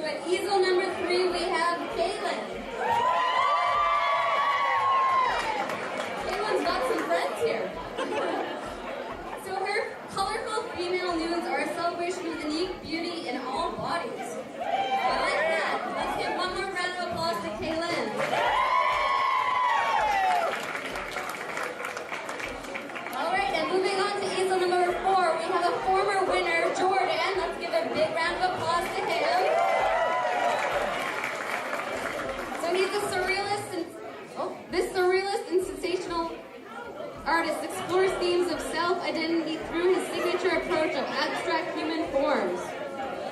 So at easel number 3, we have Cailyn. Cailyn's got some friends here. So her colorful female nudes are a celebration of unique beauty in all bodies. I like that. Let's give one more round of applause to Cailyn. All right, and moving on to easel number 4, we have a former winner, Jordan. Let's give a big round of applause to him. So he's this surrealist and sensational artist explores themes of self-identity through his signature approach of abstract human forms.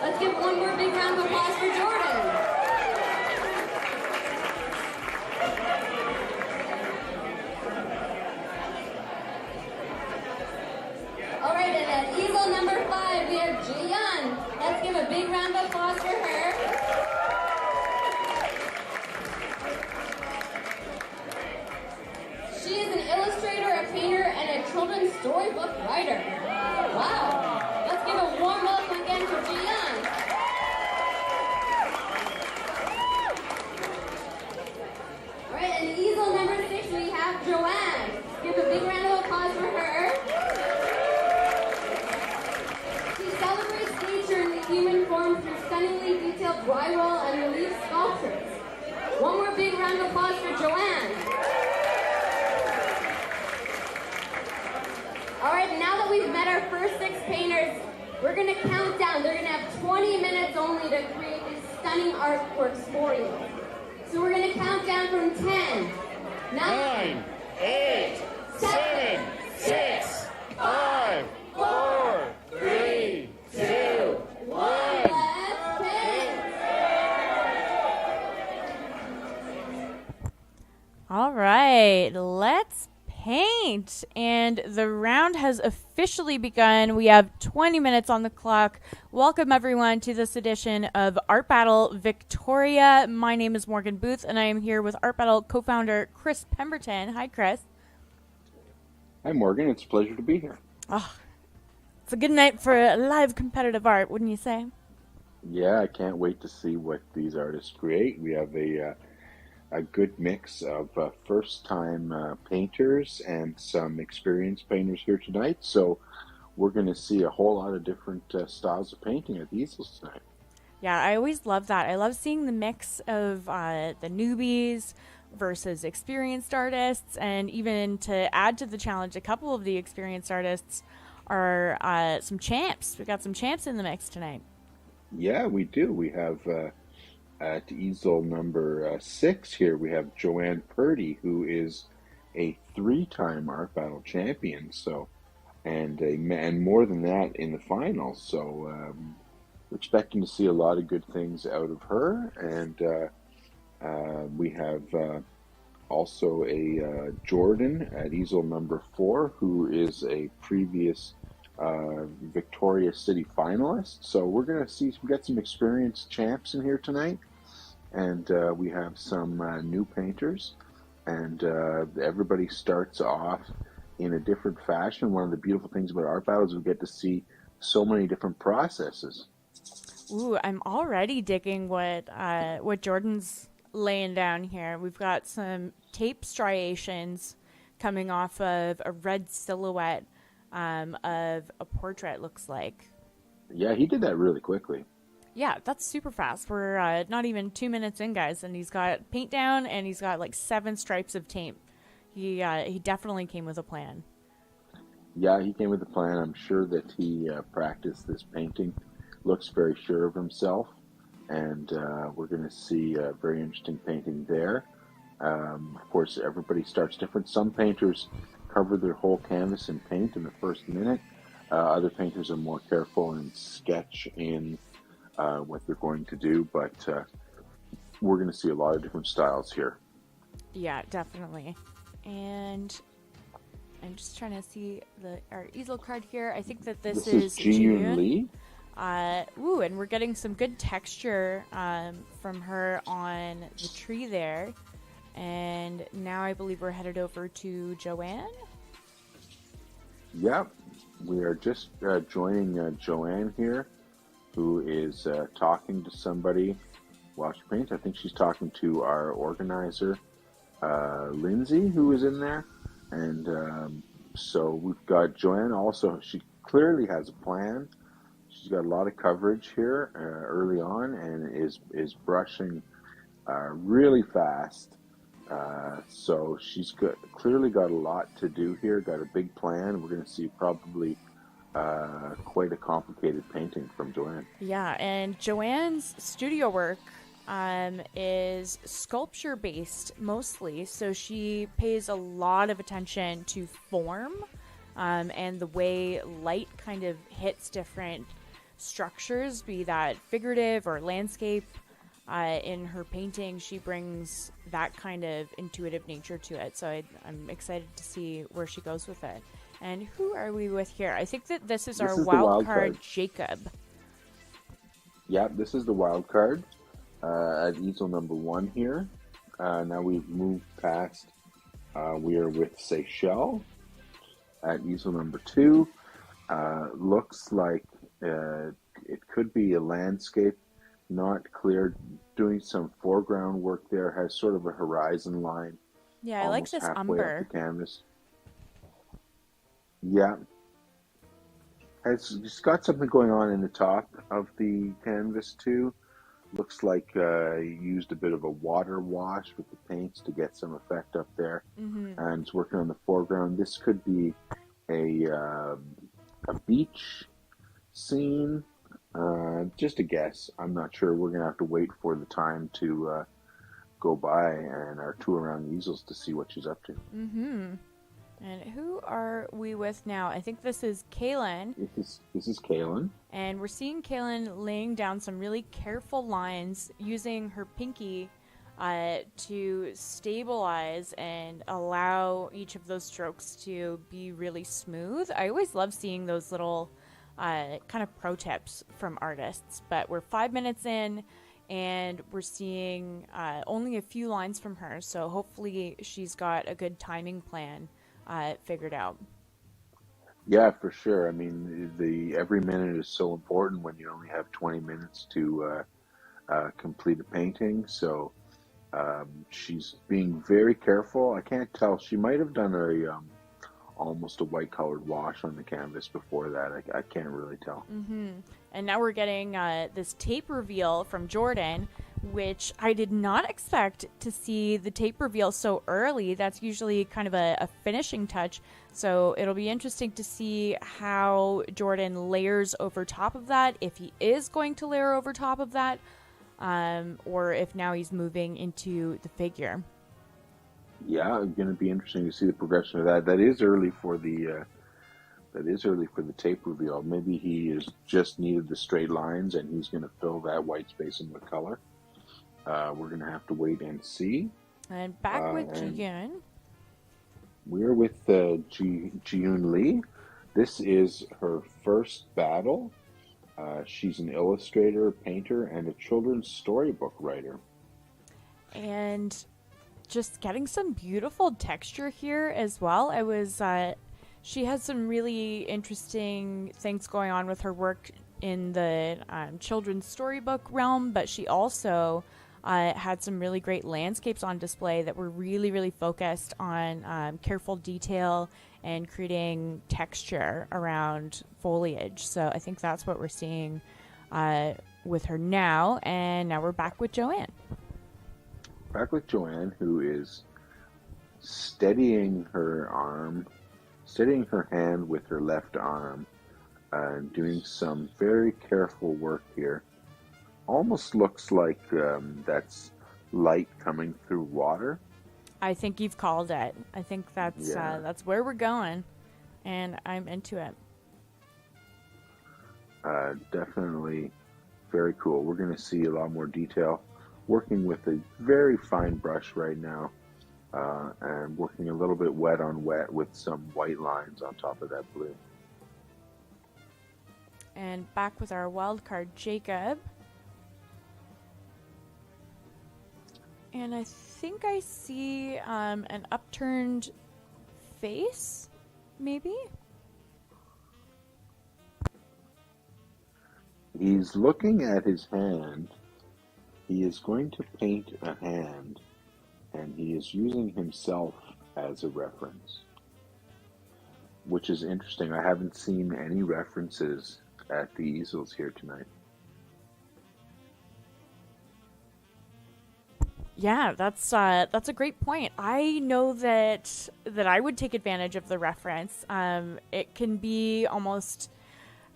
Let's give one more big round of applause for Jordan. All right, and at easel number 5, we have Jihyun. Let's give a big round of applause for her. She is an illustrator, a painter, and a children's storybook writer. Wow. Let's give a warm welcome again to Jihyun. All right, and easel number 6, we have Joanne. Give a big round of applause for her. She celebrates nature in the human form through stunningly detailed drywall and relief sculptures. One more big round of applause for Joanne. All right, now that we've met our first 6 painters, we're going to count down. They're going to have 20 minutes only to create these stunning artworks for you. So we're going to count down from 10, 9, 8, 7, 6, 5, 4, 3, 2, 1. Let's paint. All right, let's paint. And the round has officially begun. We have 20 minutes on the clock. Welcome everyone to this edition of Art Battle Victoria. My name is Morgan Booth and I am here with Art Battle co-founder Chris Pemberton. Hi Chris. Hi Morgan, it's a pleasure to be here. Oh, it's a good night for live competitive art, wouldn't you say? Yeah, I can't wait to see what these artists create. We have a good mix of first-time painters and some experienced painters here tonight. So we're going to see a whole lot of different styles of painting at the easels tonight. Yeah, I always love that. I love seeing the mix of the newbies versus experienced artists, and even to add to the challenge, a couple of the experienced artists are some champs. We got some champs in the mix tonight. Yeah, we do. We have at easel number 6 here, we have Joanne Purdy, who is a 3-time Art Battle champion. So, and more than that in the finals. So we're expecting to see a lot of good things out of her. And we have also a Jordan at easel number 4, who is a previous Victoria City finalist. So we're going to get some experienced champs in here tonight. And we have some new painters, and everybody starts off in a different fashion. One of the beautiful things about Art Battle is we get to see so many different processes. Ooh, I'm already digging what Jordan's laying down here. We've got some tape striations coming off of a red silhouette of a portrait, looks like. Yeah, he did that really quickly. Yeah, that's super fast. We're not even 2 minutes in, guys, and he's got paint down, and he's got like 7 stripes of tape. He definitely came with a plan. Yeah, he came with a plan. I'm sure that he practiced this painting. Looks very sure of himself, and we're going to see a very interesting painting there. Of course, everybody starts different. Some painters cover their whole canvas in paint in the first minute. Other painters are more careful and sketch in what they're going to do, but we're going to see a lot of different styles here. Yeah, definitely. And I'm just trying to see our easel card here. I think that this is Jihyun Lee. Ooh, and we're getting some good texture from her on the tree there. And now I believe we're headed over to Joanne. Yep, we are just joining Joanne here. who is talking to somebody while she paints. I think she's talking to our organizer, Lindsay, who is in there. And so we've got Joanne also. She clearly has a plan. She's got a lot of coverage here early on and is brushing really fast. So she's clearly got a lot to do here, got a big plan. We're going to see probably quite a complicated painting from Joanne. Yeah, and Joanne's studio work is sculpture based mostly, so she pays a lot of attention to form and the way light kind of hits different structures, be that figurative or landscape. In her painting, she brings that kind of intuitive nature to it, so I'm excited to see where she goes with it. And who are we with here? I think that this is our wild card, Jacob. Yeah, this is the wild card at easel number 1 here. Now we've moved past, we are with Sachelle at easel number 2. Looks like it could be a landscape, not clear, doing some foreground work there, has sort of a horizon line. Yeah, I like this umber. Up the canvas. Yeah. It's got something going on in the top of the canvas too. Looks like he used a bit of a water wash with the paints to get some effect up there. Mm-hmm. And it's working on the foreground. This could be a beach scene. Just a guess. I'm not sure. We're going to have to wait for the time to go by and our tour around the easels to see what she's up to. Mm-hmm. And who are we with now? I think this is Cailyn. This is Cailyn. And we're seeing Cailyn laying down some really careful lines using her pinky to stabilize and allow each of those strokes to be really smooth. I always love seeing those little kind of pro tips from artists. But we're 5 minutes in and we're seeing only a few lines from her. So hopefully she's got a good timing plan figured out. Yeah, for sure. I mean, every minute is so important when you only have 20 minutes to complete a painting. So she's being very careful. I can't tell. She might have done almost a white colored wash on the canvas before that. I can't really tell. Mm-hmm. And now we're getting this tape reveal from Jordan, which I did not expect to see the tape reveal so early. That's usually kind of a finishing touch. So it'll be interesting to see how Jordan layers over top of that, if he is going to layer over top of that, or if now he's moving into the figure. Yeah, it's going to be interesting to see the progression of that. That is early for the tape reveal. Maybe he is just needed the straight lines and he's going to fill that white space in with color. We're going to have to wait and see. And back with Jihyun. We're with Jihyun Lee. This is her first battle. She's an illustrator, painter, and a children's storybook writer. And just getting some beautiful texture here as well. She has some really interesting things going on with her work in the children's storybook realm, but she also had some really great landscapes on display that were really, really focused on careful detail and creating texture around foliage. So I think that's what we're seeing with her now. And now we're back with Joanne. Back with Joanne, who is steadying her hand with her left arm, doing some very careful work here. Almost looks like that's light coming through water. I think you've called it. I think that's where we're going, and I'm into it. Definitely very cool. We're going to see a lot more detail. Working with a very fine brush right now, and working a little bit wet on wet with some white lines on top of that blue. And back with our wild card, Jacob. And I think I see an upturned face, maybe? He's looking at his hand. He is going to paint a hand, and he is using himself as a reference, which is interesting. I haven't seen any references at the easels here tonight. Yeah, that's a great point. I know that I would take advantage of the reference. It can be almost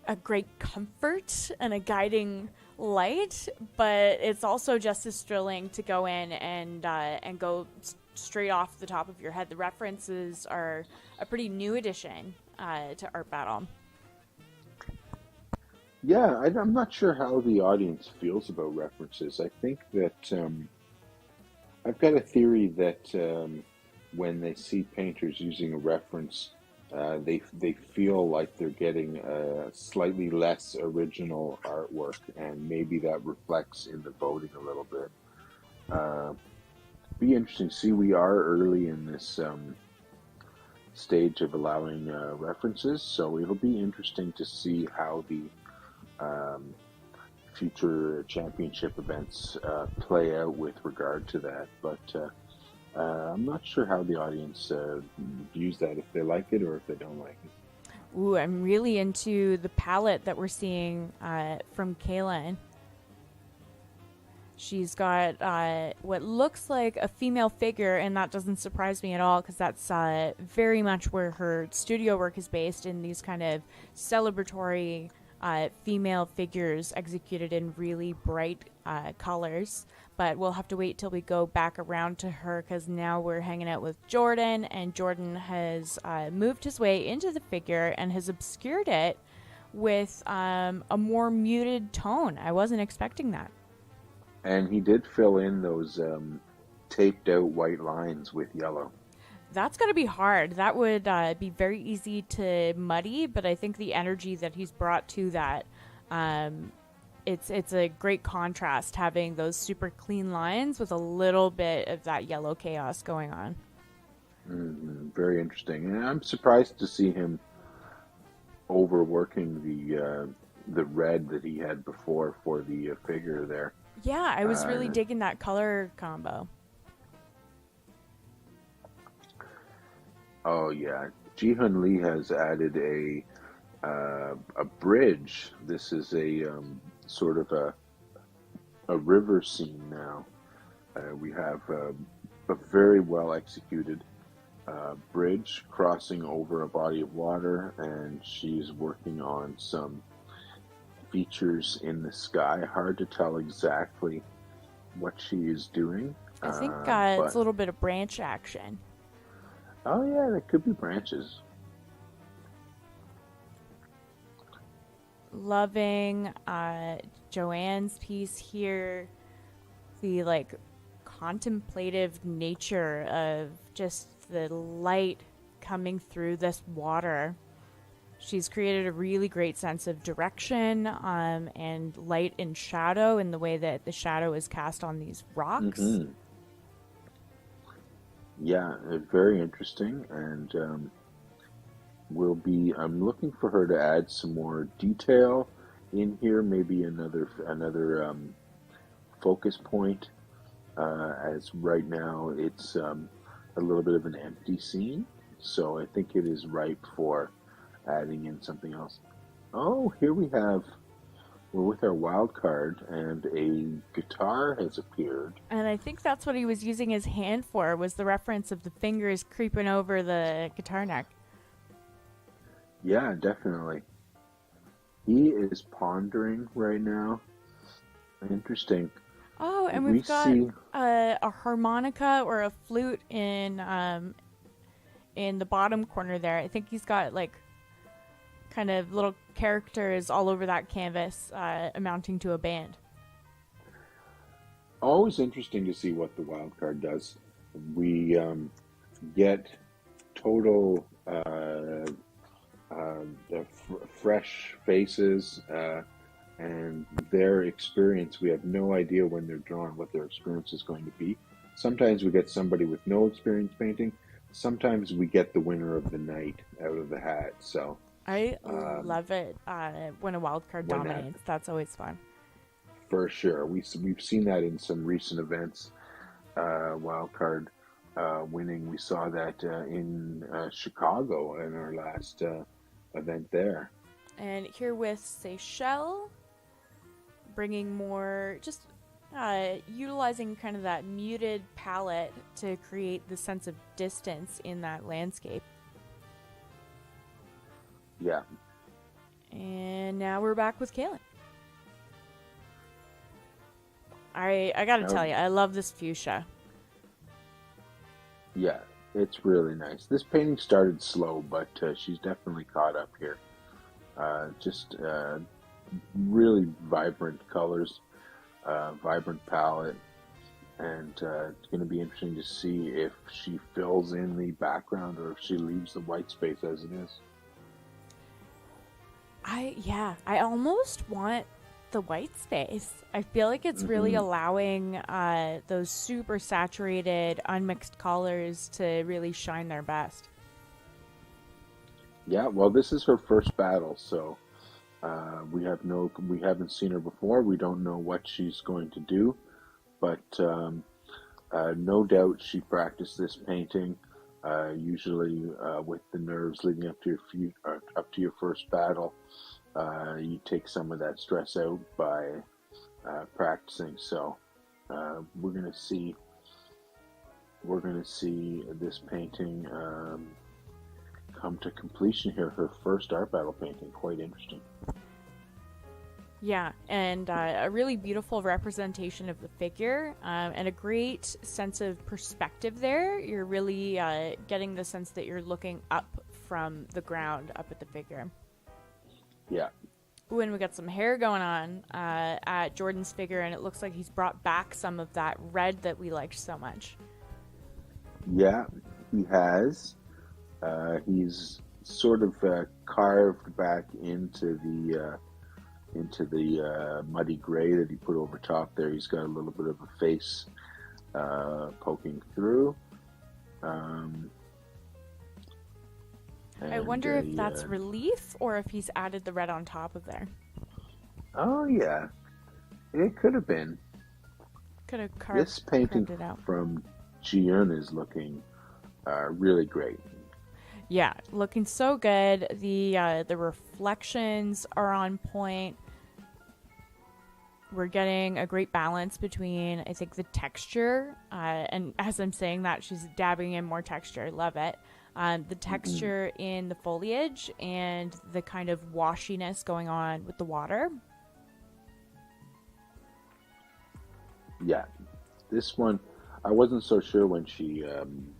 a great comfort and a guiding light, but it's also just as thrilling to go in and go straight off the top of your head. The references are a pretty new addition to Art Battle. Yeah, I'm not sure how the audience feels about references. I think that I've got a theory that when they see painters using a reference, they feel like they're getting a slightly less original artwork, and maybe that reflects in the voting a little bit. Be interesting to see. We are early in this stage of allowing references, so it'll be interesting to see how the future championship events play out with regard to that. But I'm not sure how the audience views that, if they like it or if they don't like it. Ooh, I'm really into the palette that we're seeing from Cailyn. She's got what looks like a female figure, and that doesn't surprise me at all, because that's very much where her studio work is based, in these kind of celebratory female figures executed in really bright colors. But we'll have to wait till we go back around to her, because now we're hanging out with Jordan, and Jordan has moved his way into the figure and has obscured it with a more muted tone. I wasn't expecting that. And he did fill in those taped out white lines with yellow. That's going to be hard. That would be very easy to muddy, but I think the energy that he's brought to that, it's a great contrast, having those super clean lines with a little bit of that yellow chaos going on. Mm-hmm. Very interesting. And I'm surprised to see him overworking the red that he had before for the figure there. Yeah, I was really digging that color combo. Oh yeah, Jihyun Lee has added a bridge. This is a sort of a river scene now. We have a very well executed bridge crossing over a body of water, and she's working on some features in the sky. Hard to tell exactly what she is doing. I think it's a little bit of branch action. Oh yeah, that could be branches. Loving Joanne's piece here. The contemplative nature of just the light coming through this water. She's created a really great sense of direction and light and shadow in the way that the shadow is cast on these rocks. Mm-hmm. Yeah, very interesting, and I'm looking for her to add some more detail in here, maybe another focus point, as right now it's a little bit of an empty scene, so I think it is ripe for adding in something else. Oh, here we're with our wild card, and a guitar has appeared. And I think that's what he was using his hand for, was the reference of the fingers creeping over the guitar neck. Yeah, definitely. He is pondering right now. Interesting. Oh, and we've got a harmonica or a flute in the bottom corner there. I think he's got kind of little characters all over that canvas, amounting to a band. Always interesting to see what the wild card does. We get total fresh faces and their experience. We have no idea when they're drawn what their experience is going to be. Sometimes we get somebody with no experience painting. Sometimes we get the winner of the night out of the hat. So I love it when a wild card when dominates. That's always fun. For sure. We've seen that in some recent events. Wild card winning. We saw that in Chicago in our last event there. And here with Sachelle, bringing more, just utilizing kind of that muted palette to create the sense of distance in that landscape. Yeah. And now we're back with Cailyn. I gotta tell you, I love this fuchsia. Yeah, it's really nice. This painting started slow, but she's definitely caught up here. Just really vibrant colors, vibrant palette, and it's going to be interesting to see if she fills in the background or if she leaves the white space as it is. I almost want the white space. I feel like it's really allowing those super saturated, unmixed colors to really shine their best. Yeah, well, this is her first battle, so we haven't seen her before. We don't know what she's going to do, but no doubt she practiced this painting. Usually, with the nerves leading up to your first battle, you take some of that stress out by practicing. So we're gonna see this painting come to completion here. Her first art battle painting, quite interesting. Yeah, and a really beautiful representation of the figure, and a great sense of perspective there. You're really getting the sense that you're looking up from the ground, up at the figure. Yeah. Ooh, and we got some hair going on at Jordan's figure, and it looks like he's brought back some of that red that we liked so much. Yeah, he has. He's sort of carved back into the muddy gray that he put over top there. He's got a little bit of a face poking through. I wonder if that's relief or if he's added the red on top of there. Oh, yeah. It could have been. Could have carved This painting it out. from Jihyun is looking really great. Yeah, looking so good. The reflections are on point. We're getting a great balance between, I think, the texture, and as I'm saying that, she's dabbing in more texture. Love it. The texture in the foliage and the kind of washiness going on with the water. Yeah, this one, I wasn't so sure when she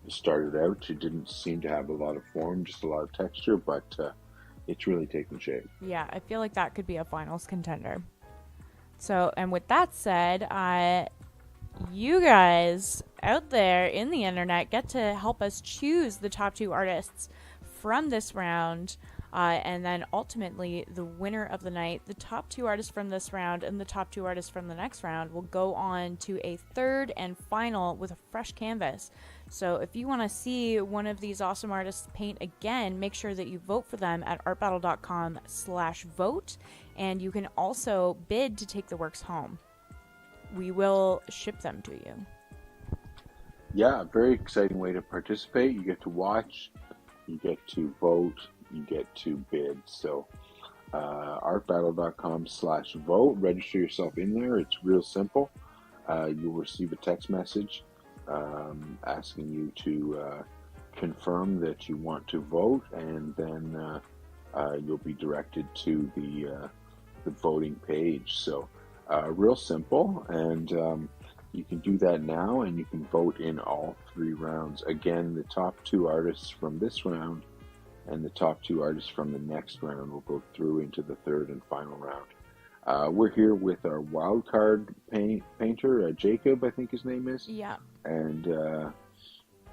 started out. She didn't seem to have a lot of form, just a lot of texture, but it's really taken shape. Yeah, I feel like that could be a finals contender. So, and with that said, you guys out there in the internet get to help us choose the top 2 artists from this round, and then ultimately the winner of the night. The top 2 artists from this round and the top 2 artists from the next round will go on to a third and final with a fresh canvas. So if you want to see one of these awesome artists paint again, make sure that you vote for them at artbattle.com/vote, and you can also bid to take the works home. We will ship them to you. Yeah, a very exciting way to participate. You get to watch, you get to vote, you get to bid. So artbattle.com/vote, register yourself in there. It's real simple. You'll receive a text message asking you to confirm that you want to vote, and then you'll be directed to the voting page. So real simple, and you can do that now, and you can vote in all 3 rounds. Again, the top 2 artists from this round and the top 2 artists from the next round will go through into the third and final round. We're here with our wildcard painter, Jacob, I think his name is. Yeah. And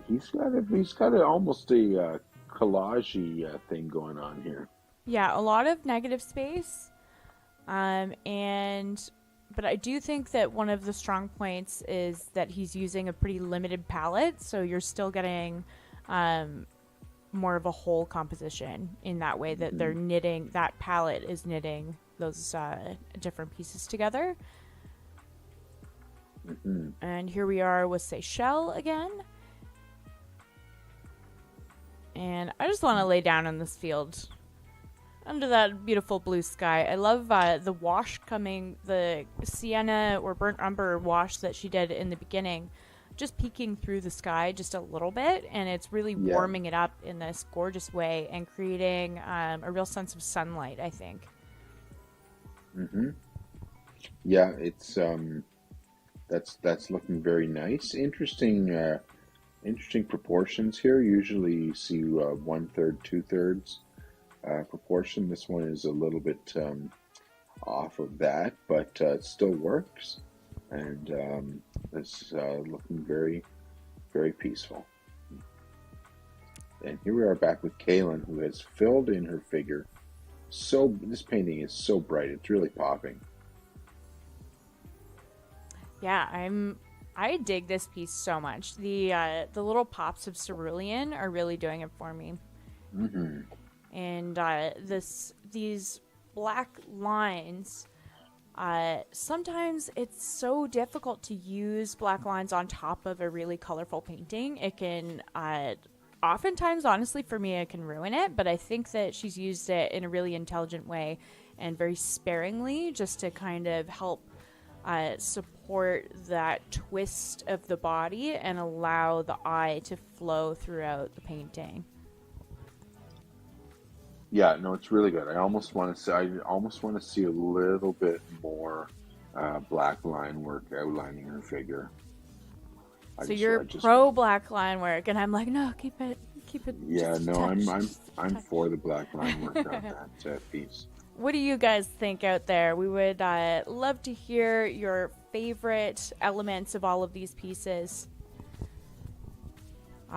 he's got almost a collage-y thing going on here. Yeah, a lot of negative space, but I do think that one of the strong points is that he's using a pretty limited palette, so you're still getting more of a whole composition in that way that they're knitting, that palette is knitting those different pieces together. And here we are with Sachelle again. And I just want to lay down in this field under that beautiful blue sky. I love the wash coming, the sienna or burnt umber wash that she did in the beginning, just peeking through the sky just a little bit, and it's really warming it up in this gorgeous way and creating a real sense of sunlight, I think. Yeah, it's that's looking very nice. Interesting proportions here. Usually you see 1/3, 2/3 proportion. This one is a little bit off of that, but it still works, and it's looking very, very peaceful. And here we are back with Cailyn, who has filled in her figure. So this painting is so bright; it's really popping. Yeah, I dig this piece so much. The little pops of cerulean are really doing it for me. And these black lines, sometimes it's so difficult to use black lines on top of a really colorful painting. It can, oftentimes, honestly, for me, it can ruin it, but I think that she's used it in a really intelligent way and very sparingly, just to kind of help support that twist of the body and allow the eye to flow throughout the painting. Yeah, no, it's really good. I almost want to see a little bit more black line work outlining her figure. So you're pro black line work, and I'm like, no, keep it. Yeah, no, I'm for the black line work on that piece. What do you guys think out there? We would love to hear your favorite elements of all of these pieces. We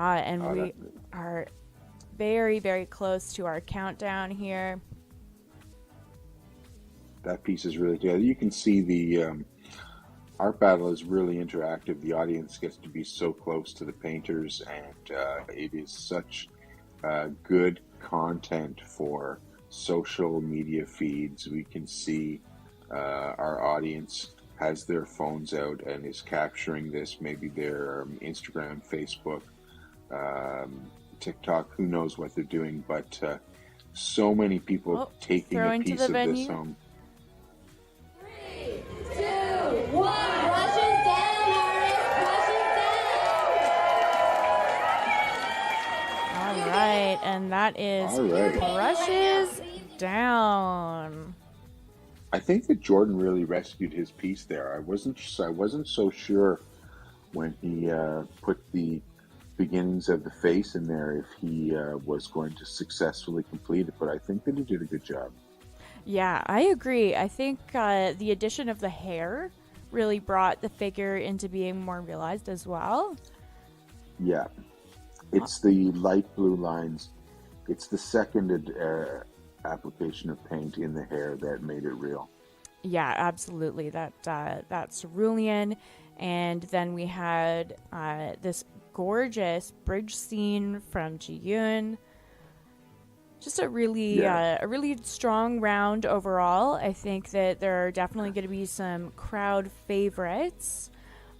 are very, very close to our countdown here. That piece is really good. You can see the art battle is really interactive. The audience gets to be so close to the painters, and it is such good content for social media feeds. We can see our audience has their phones out and is capturing this, maybe their Instagram, Facebook, TikTok, who knows what they're doing, but so many people taking a piece of this home. 3, 2, 1, brushes down, artist, brushes down. All right, and that is brushes down. I think that Jordan really rescued his piece there. I wasn't so sure when he put the beginnings of the face in there if he was going to successfully complete it, but I think that he did a good job. Yeah, I agree. I think the addition of the hair really brought the figure into being more realized as well. Yeah, it's the light blue lines. It's the second application of paint in the hair that made it real. Yeah, absolutely. That cerulean, and then we had this gorgeous bridge scene from Jihyun. Just a really strong round overall. I think that there are definitely going to be some crowd favorites.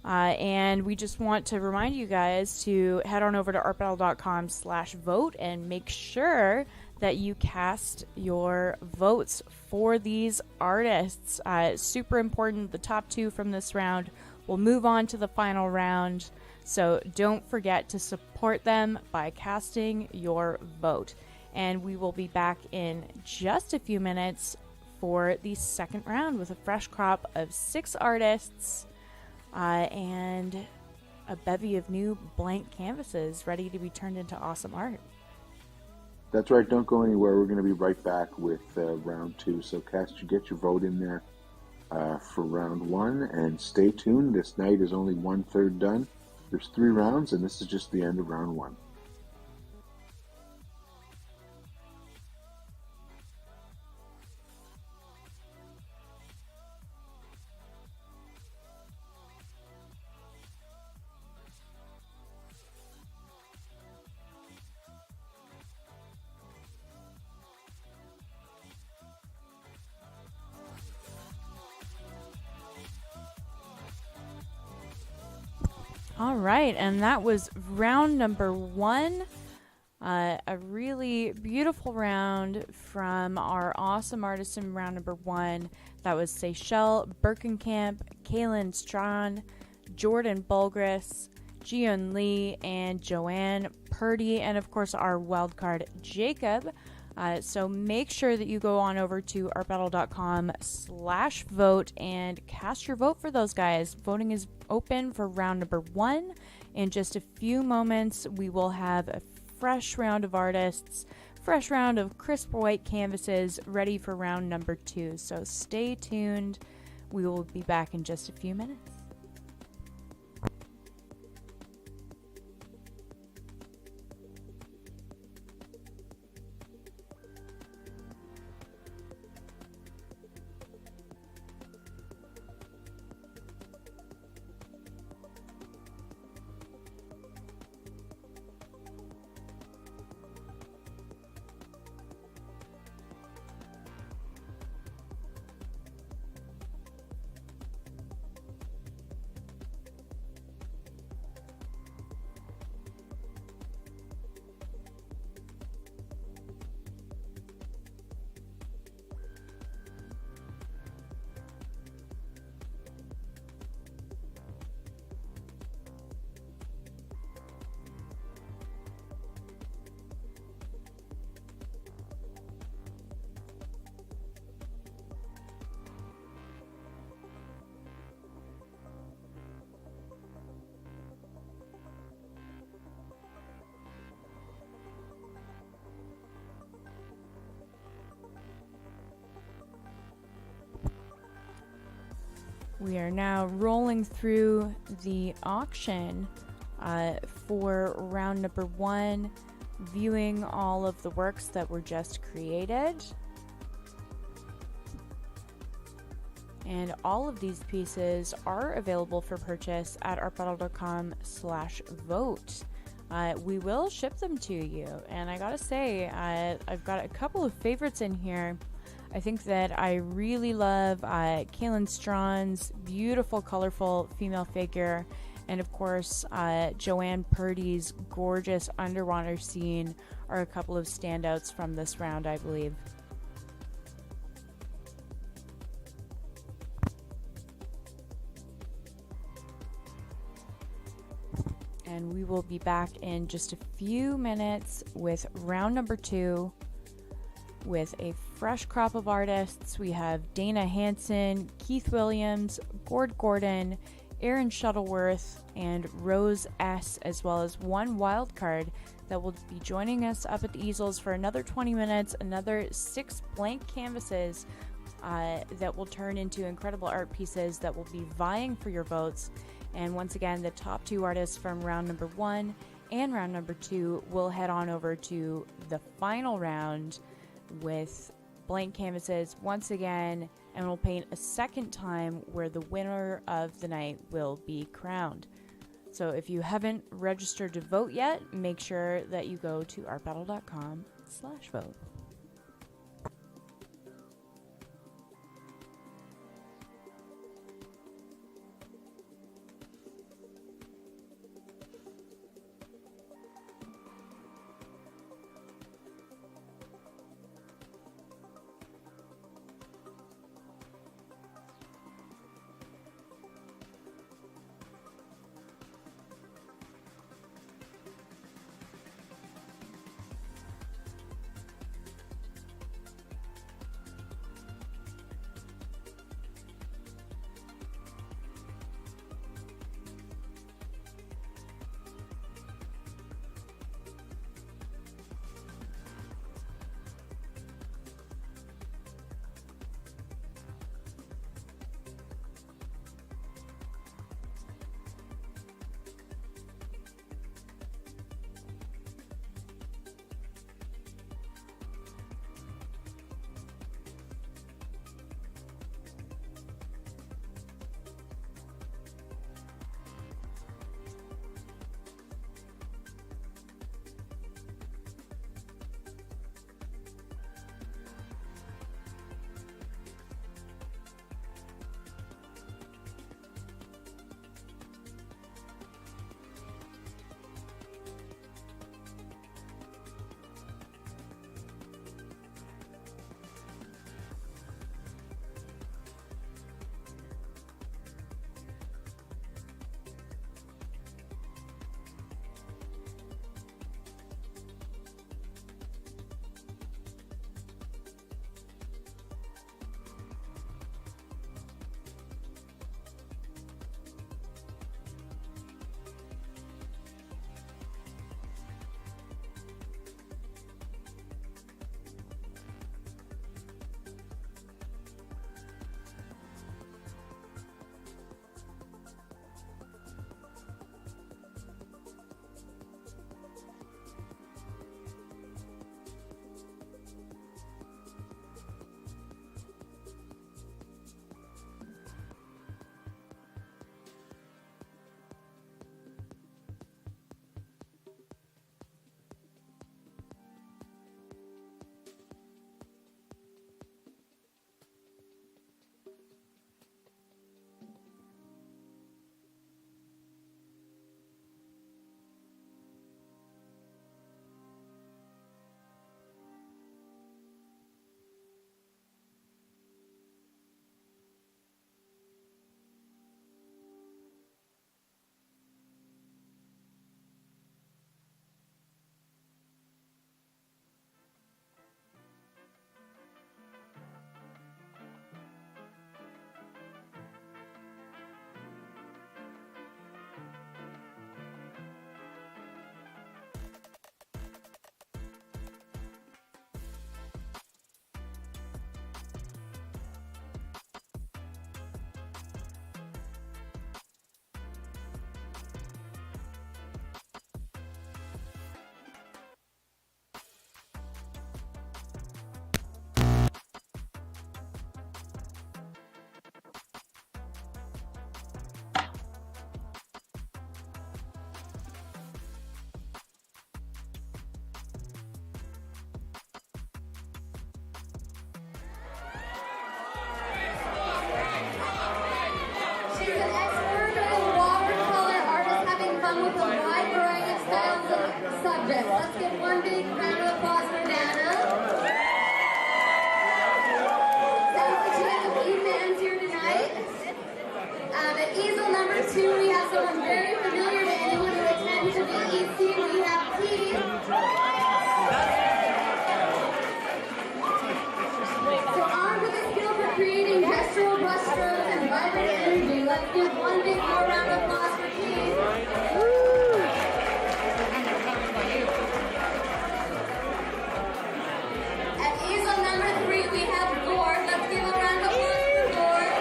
And we just want to remind you guys to head on over to artbattle.com/vote and make sure that you cast your votes for these artists. Super important. The top 2 from this round will move on to the final round. So don't forget to support them by casting your vote. And we will be back in just a few minutes for the second round with a fresh crop of 6 artists and a bevy of new blank canvases ready to be turned into awesome art. That's right. Don't go anywhere. We're going to be right back with round 2. So get your vote in there for round 1, and stay tuned. This night is only 1/3 done. There's 3 rounds, and this is just the end of round 1. All right, and that was round number 1. A really beautiful round from our awesome artist in round number 1. That was Sachelle Berkenkamp, Cailyn Strachan, Jordan Bulgis, Jihyun Lee, and Joanne Purdy, and of course our wildcard Jacob. So make sure that you go on over to artbattle.com/vote and cast your vote for those guys. Voting is open for round number 1. In just a few moments, we will have a fresh round of artists, fresh round of crisp white canvases ready for round number 2. So stay tuned. We will be back in just a few minutes. We are now rolling through the auction for round number 1, viewing all of the works that were just created. And all of these pieces are available for purchase at artbattle.com/vote. We will ship them to you. And I gotta say, I've got a couple of favorites in here. I think that I really love Cailyn Strachan's beautiful, colorful female figure. And of course, Joanne Purdy's gorgeous underwater scene are a couple of standouts from this round, I believe. And we will be back in just a few minutes with round number 2 with a fresh crop of artists. We have Dana Hansen, Keith Williams, Gord Gordon, Erin Shuttleworth, and Rose S., as well as one wild card that will be joining us up at the easels for another 20 minutes, another 6 blank canvases that will turn into incredible art pieces that will be vying for your votes. And once again, the top 2 artists from round number 1 and round number 2 will head on over to the final round with blank canvases once again, and we'll paint a second time where the winner of the night will be crowned. So if you haven't registered to vote yet, make sure that you go to artbattle.com/vote. 2, we have someone very familiar to anyone who attends to the EC. We have T. So armed with the skill for creating gestural brushstrokes and vibrant energy, let's give one big more round of applause for T. At easel number 3, we have Gord. Let's give a round of applause for Gord.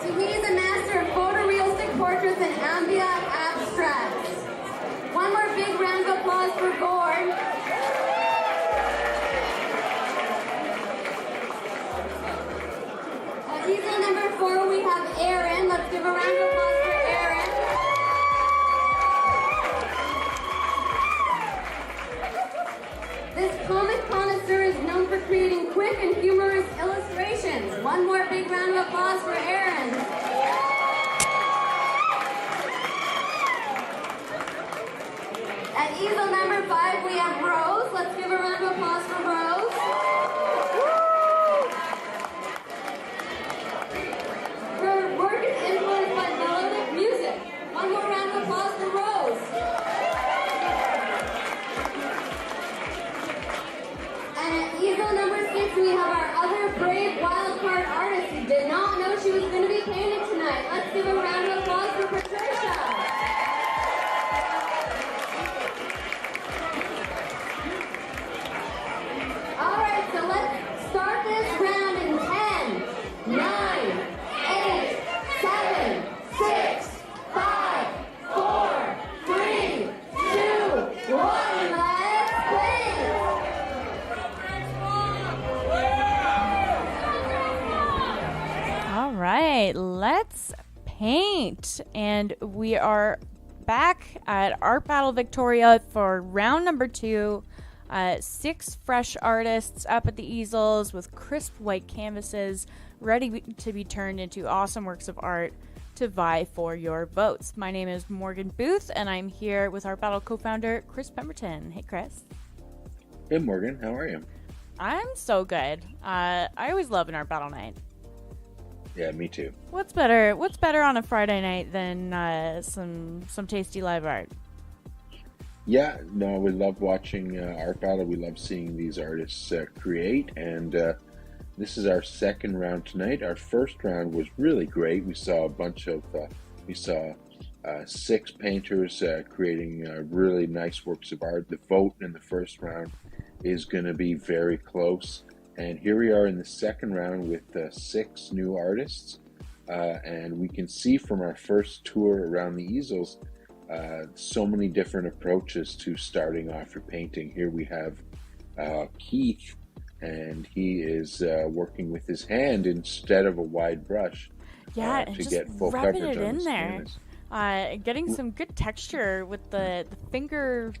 So he is a master of photorealistic portraits and ambient abstracts. One more big round of applause for Gord. At easel number 4, we have Erin. Let's give a round of applause for Erin. This comic connoisseur is known for creating quick and humorous illustrations. One more big round of applause for Erin. At easel number 5, we have Rose. Let's give a round of applause for Rose. Her work is influenced by melodic music. One more round of applause for Rose. And at easel number 6, we have our other brave wildcard artist who did not know she was going to be painted tonight. Let's give a round of applause for Patricia. All right, so let's start this round in 10, 9, 8, 7, 6, 5, 4, 3, 2, 1. Let's paint. All right, let's paint. And we are back at Art Battle Victoria for round number 2. 6 fresh artists up at the easels with crisp white canvases ready to be turned into awesome works of art to vie for your votes. My name is Morgan Booth, and I'm here with Art Battle co-founder Chris Pemberton. Hey, Chris. Hey, Morgan. How are you? I'm so good. I always love an Art Battle night. Yeah, me too. What's better on a Friday night than some tasty live art? Yeah, no, we love watching Art Battle. We love seeing these artists create, and this is our second round tonight. Our first round was really great. We saw 6 painters creating really nice works of art. The vote in the first round is going to be very close, and here we are in the second round with 6 new artists, and we can see from our first tour around the easels so many different approaches to starting off your painting. Here we have Keith, and he is working with his hand instead of a wide brush Yeah, to and just get full rubbing coverage it on in his there. canvas. Getting some good texture with the finger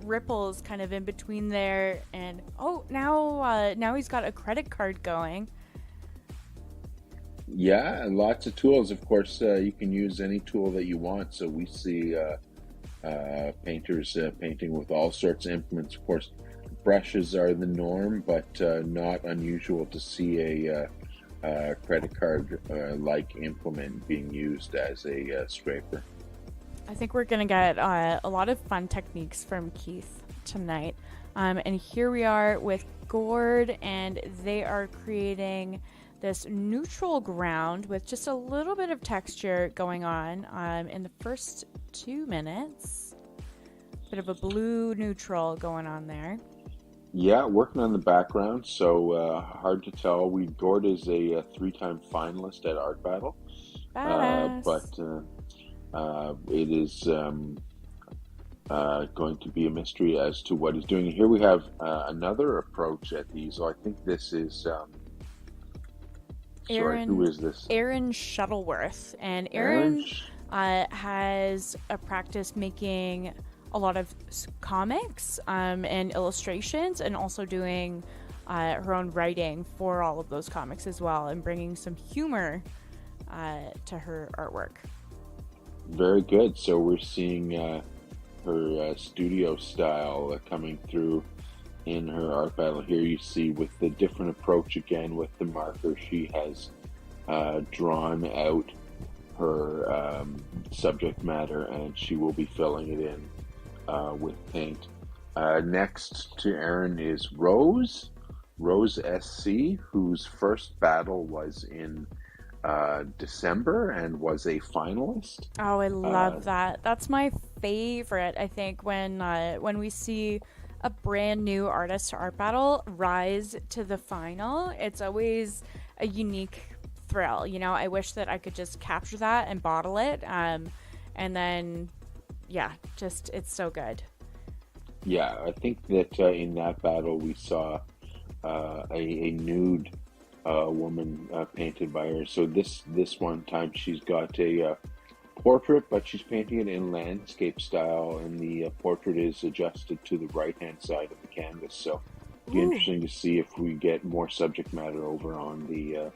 ripples kind of in between there. And now he's got a credit card going. Yeah, and lots of tools. Of course, you can use any tool that you want. So we see painters painting with all sorts of implements. Of course, brushes are the norm, but not unusual to see a credit card like implement being used as a scraper. I think we're going to get a lot of fun techniques from Keith tonight. And here we are with Gord, and they are creating this neutral ground with just a little bit of texture going on in the first 2 minutes. Bit of a blue neutral going on there. Yeah, working on the background, so hard to tell. Gord is a 3-time finalist at Art Battle, but it is going to be a mystery as to what he's doing. Here we have another approach at the easel. I think this is who is this? Erin Shuttleworth. And Erin has a practice making a lot of comics and illustrations, and also doing her own writing for all of those comics as well, and bringing some humor to her artwork. Very good. So we're seeing her studio style coming through in her art battle. Here you see with the different approach again with the marker, she has drawn out her subject matter, and she will be filling it in with paint. Next to Erin is Rose SC, whose first battle was in December and was a finalist. Oh, I love that. That's my favorite. I think when we see a brand new artist to art battle rise to the final, it's always a unique thrill. You know, I wish that I could just capture that and bottle it. And then, yeah, just it's so good. Yeah, I think that in that battle we saw a nude woman painted by her. So this one time she's got a portrait, but she's painting it in landscape style, and the portrait is adjusted to the right-hand side of the canvas. So it'll be interesting to see if we get more subject matter over on the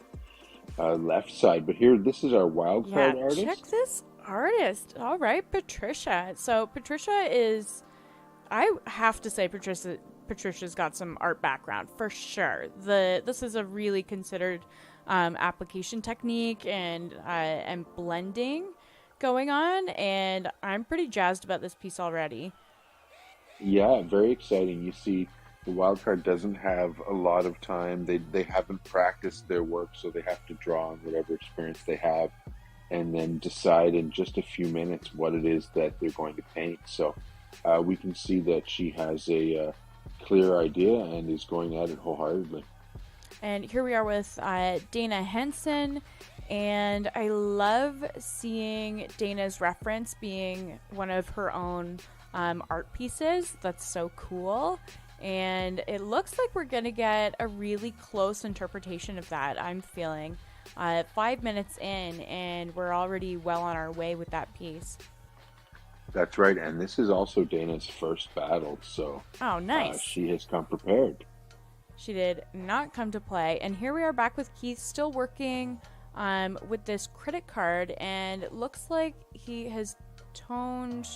left side. But here, this is our wild card artist. Check this artist. All right, Patricia. So Patricia is, I have to say, Patricia's got some art background for sure. This is a really considered application technique and blending going on, and I'm pretty jazzed about this piece already. Yeah, very exciting. You see, the wildcard doesn't have a lot of time. They haven't practiced their work, so they have to draw on whatever experience they have and then decide in just a few minutes what it is that they're going to paint. So we can see that she has a clear idea and is going at it wholeheartedly. And here we are with Dana Hansen, and I love seeing Dana's reference being one of her own art pieces. That's so cool. And it looks like we're going to get a really close interpretation of that, I'm feeling. 5 minutes in, and we're already well on our way with that piece. That's right, and this is also Dana's first battle, so oh, nice. She has come prepared. She did not come to play. And here we are back with Keith, still working with this critic card, and it looks like he has toned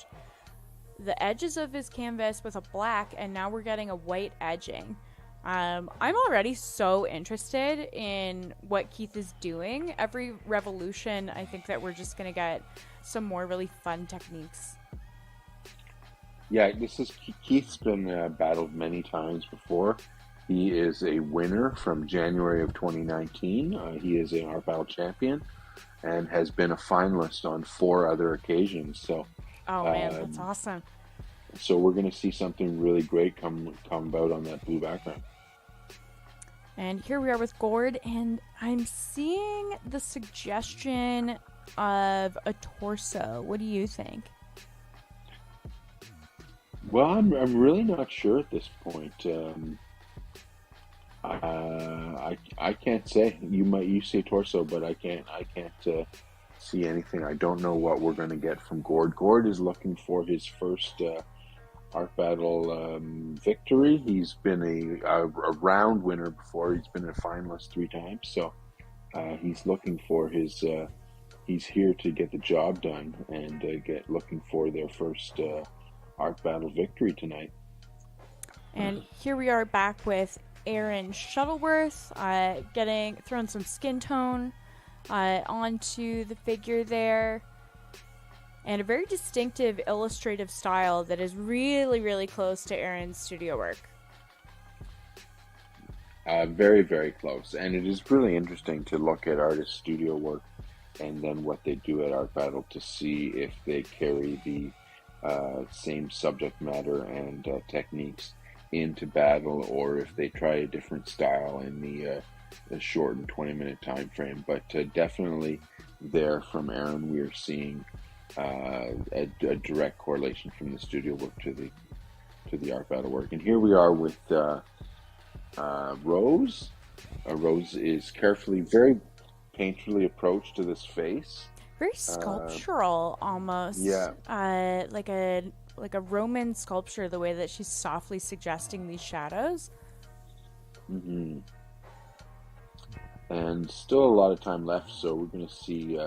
the edges of his canvas with a black, and now we're getting a white edging. I'm already so interested in what Keith is doing. Every revolution, I think that we're just going to get some more really fun techniques. Yeah, Keith's been battled many times before. He is a winner from January of 2019. He is an art battle champion and has been a finalist on 4 other occasions. So, oh man, that's awesome. So we're going to see something really great come about on that blue background. And here we are with Gord, and I'm seeing the suggestion of a torso. What do you think? Well, I'm really not sure at this point. I can't say. You say torso, but I can't see anything. I don't know what we're going to get from Gord. Gord is looking for his first art battle victory. He's been a round winner before. He's been a finalist 3 times, so he's looking for his. He's here to get the job done and looking for their first art battle victory tonight. And here we are back with Erin Shuttleworth, throwing some skin tone onto the figure there. And a very distinctive illustrative style that is really, really close to Erin's studio work. Very, very close. And it is really interesting to look at artists' studio work and then what they do at Art Battle to see if they carry the same subject matter and techniques into battle, or if they try a different style in the shortened 20-minute time frame. But definitely there from Erin, we are seeing a direct correlation from the studio work to the art battle work. And here we are with Rose. Rose is carefully, very painterly approach to this face. Very sculptural, almost. Yeah. Like a Roman sculpture, the way that she's softly suggesting these shadows. Mm-hmm. And still a lot of time left, so we're going to see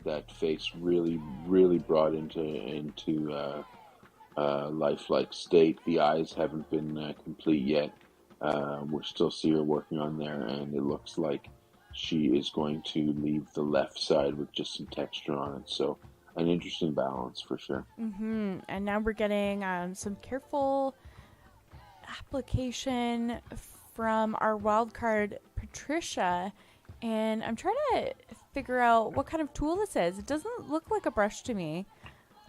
that face really, really brought into lifelike state. The eyes haven't been complete yet. We're still see her working on there, and it looks like she is going to leave the left side with just some texture on it. So an interesting balance for sure. And now we're getting some careful application from our wild card, Patricia. And I'm trying to figure out what kind of tool this is. It doesn't look like a brush to me.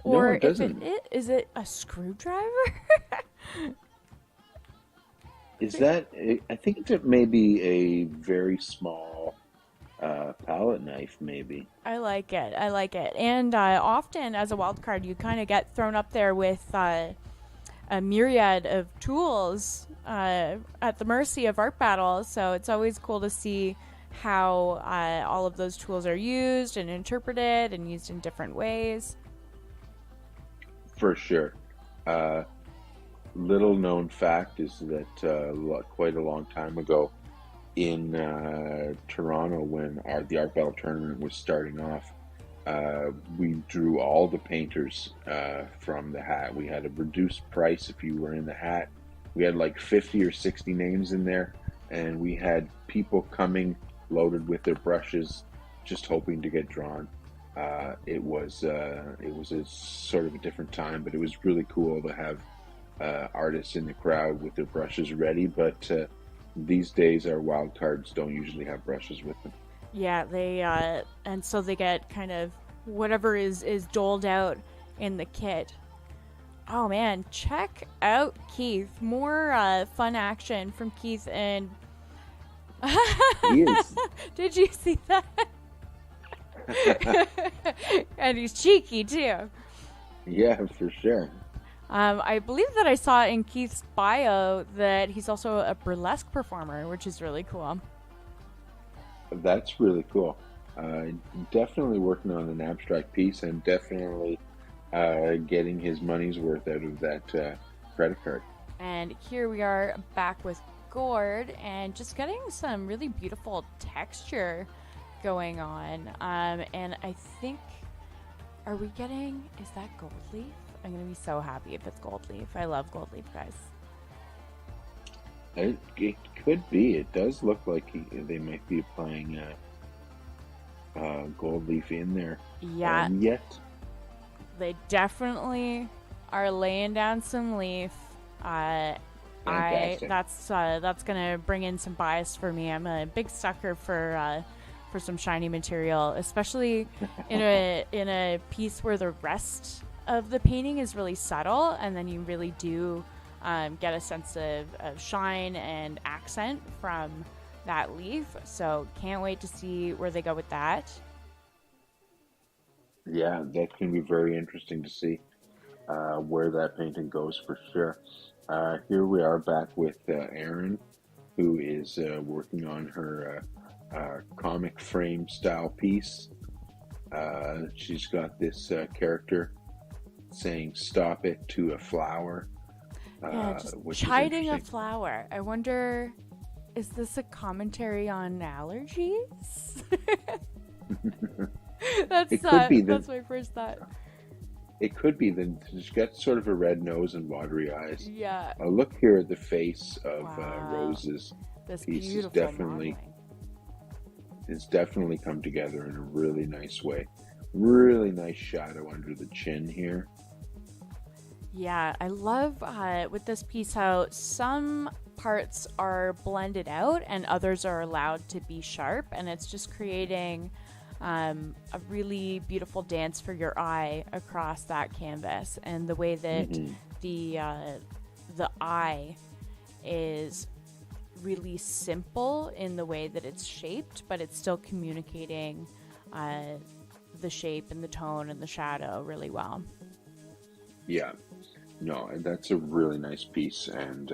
No, Or it doesn't. is it a screwdriver? Is that? I think it may be a very small palette knife, maybe. I like it. I like it. And often as a wild card, you kind of get thrown up there with a myriad of tools at the mercy of art battles. So it's always cool to see how all of those tools are used and interpreted and used in different ways. For sure. Little known fact is that quite a long time ago in Toronto, when the art battle tournament was starting off, we drew all the painters from the hat. We had a reduced price if you were in the hat. We had like 50 or 60 names in there, and we had people coming loaded with their brushes, just hoping to get drawn. It was a sort of a different time, but it was really cool to have artists in the crowd with their brushes ready. But these days, our wild cards don't usually have brushes with them. Yeah, they and so they get kind of whatever is doled out in the kit. Oh man, check out Keith. More fun action from Keith, and He is. did you see that? And he's cheeky too. Yeah, for sure. I believe that I saw in Keith's bio that he's also a burlesque performer, which is really cool. That's really cool. Definitely working on an abstract piece, and definitely getting his money's worth out of that credit card. And here we are back with Gord, and just getting some really beautiful texture going on. And I think, are we getting, is that gold leaf? I'm going to be so happy if it's gold leaf. I love gold leaf, guys. It could be. It does look like they might be applying gold leaf in there. Yeah. Yet. They definitely are laying down some leaf. Fantastic. That's gonna bring in some bias for me. I'm a big sucker for some shiny material, especially in a piece where the rest of the painting is really subtle, and then you really do get a sense of shine and accent from that leaf. So can't wait to see where they go with that. Yeah, that can be very interesting to see where that painting goes for sure. Here we are back with Erin, who is working on her comic frame style piece. She's got this character saying "stop it" to a flower. Yeah, just chiding a flower. I wonder, is this a commentary on allergies? It could be that's my first thought. It could be that she's got sort of a red nose and watery eyes. Yeah. Look here at the face of Wow. Rose's This piece. beautiful Definitely, modeling. it's definitely come together in a really nice way. Really nice shadow under the chin here. Yeah, I love with this piece how some parts are blended out and others are allowed to be sharp, and it's just creating a really beautiful dance for your eye across that canvas. And the way that the eye is really simple in the way that it's shaped, but it's still communicating the shape and the tone and the shadow really well. Yeah, no, that's a really nice piece, and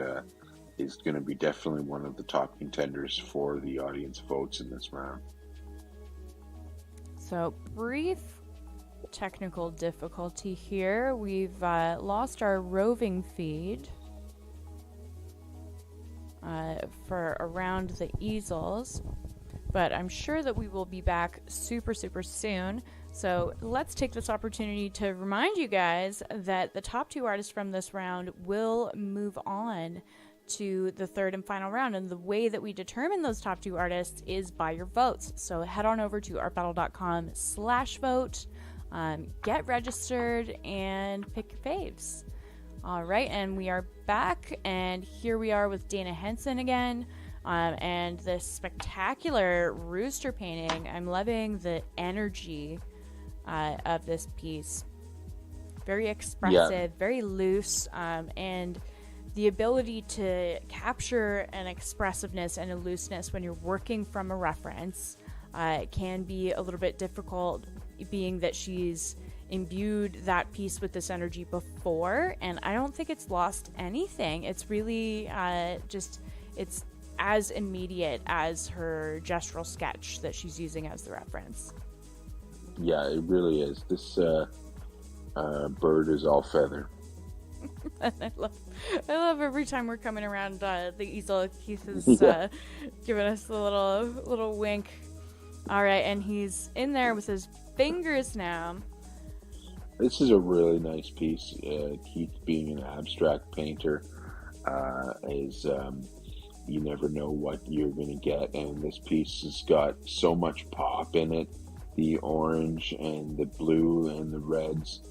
is going to be definitely one of the top contenders for the audience votes in this round. So, brief technical difficulty here. We've lost our roving feed for around the easels. but I'm sure that we will be back super, super soon. So let's take this opportunity to remind you guys that the top 2 artists from this round will move on to the third and final round. And the way that we determine those top 2 artists is by your votes. So head on over to artbattle.com/vote, get registered, and pick your faves. All right, and we are back, and here we are with Dana Hansen again, and this spectacular rooster painting. I'm loving the energy of this piece. Very expressive, very loose, and the ability to capture an expressiveness and a looseness when you're working from a reference can be a little bit difficult, being that she's imbued that piece with this energy before, and I don't think it's lost anything. It's really it's as immediate as her gestural sketch that she's using as the reference. Yeah, it really is. This bird is all feather. I love every time we're coming around the easel, Keith is giving us a little wink. All right, and he's in there with his fingers now. This is a really nice piece. Keith, being an abstract painter, is you never know what you're going to get, and this piece has got so much pop in it. The orange and the blue and the reds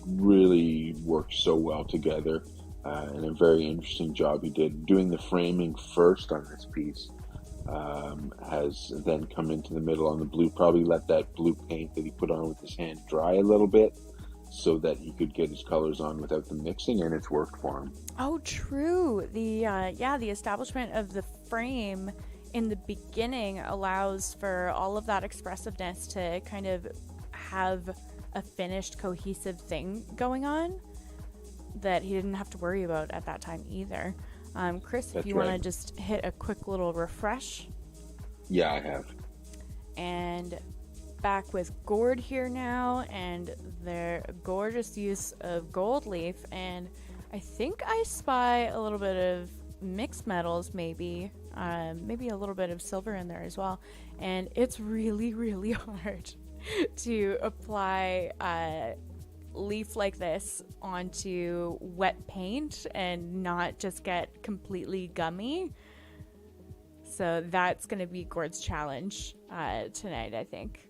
really work so well together, and a very interesting job he did. Doing the framing first on this piece has then come into the middle on the blue, probably let that blue paint that he put on with his hand dry a little bit so that he could get his colors on without the mixing, and it's worked for him. Oh, true. The establishment of the frame in the beginning allows for all of that expressiveness to kind of have a finished, cohesive thing going on that he didn't have to worry about at that time either. Chris, if you want to just hit a quick little refresh. Yeah, I have. And back with Gord here now, and their gorgeous use of gold leaf, and I think I spy a little bit of mixed metals, maybe a little bit of silver in there as well, and it's really, really hard to apply leaf like this onto wet paint and not just get completely gummy. So that's going to be Gord's challenge tonight, I think.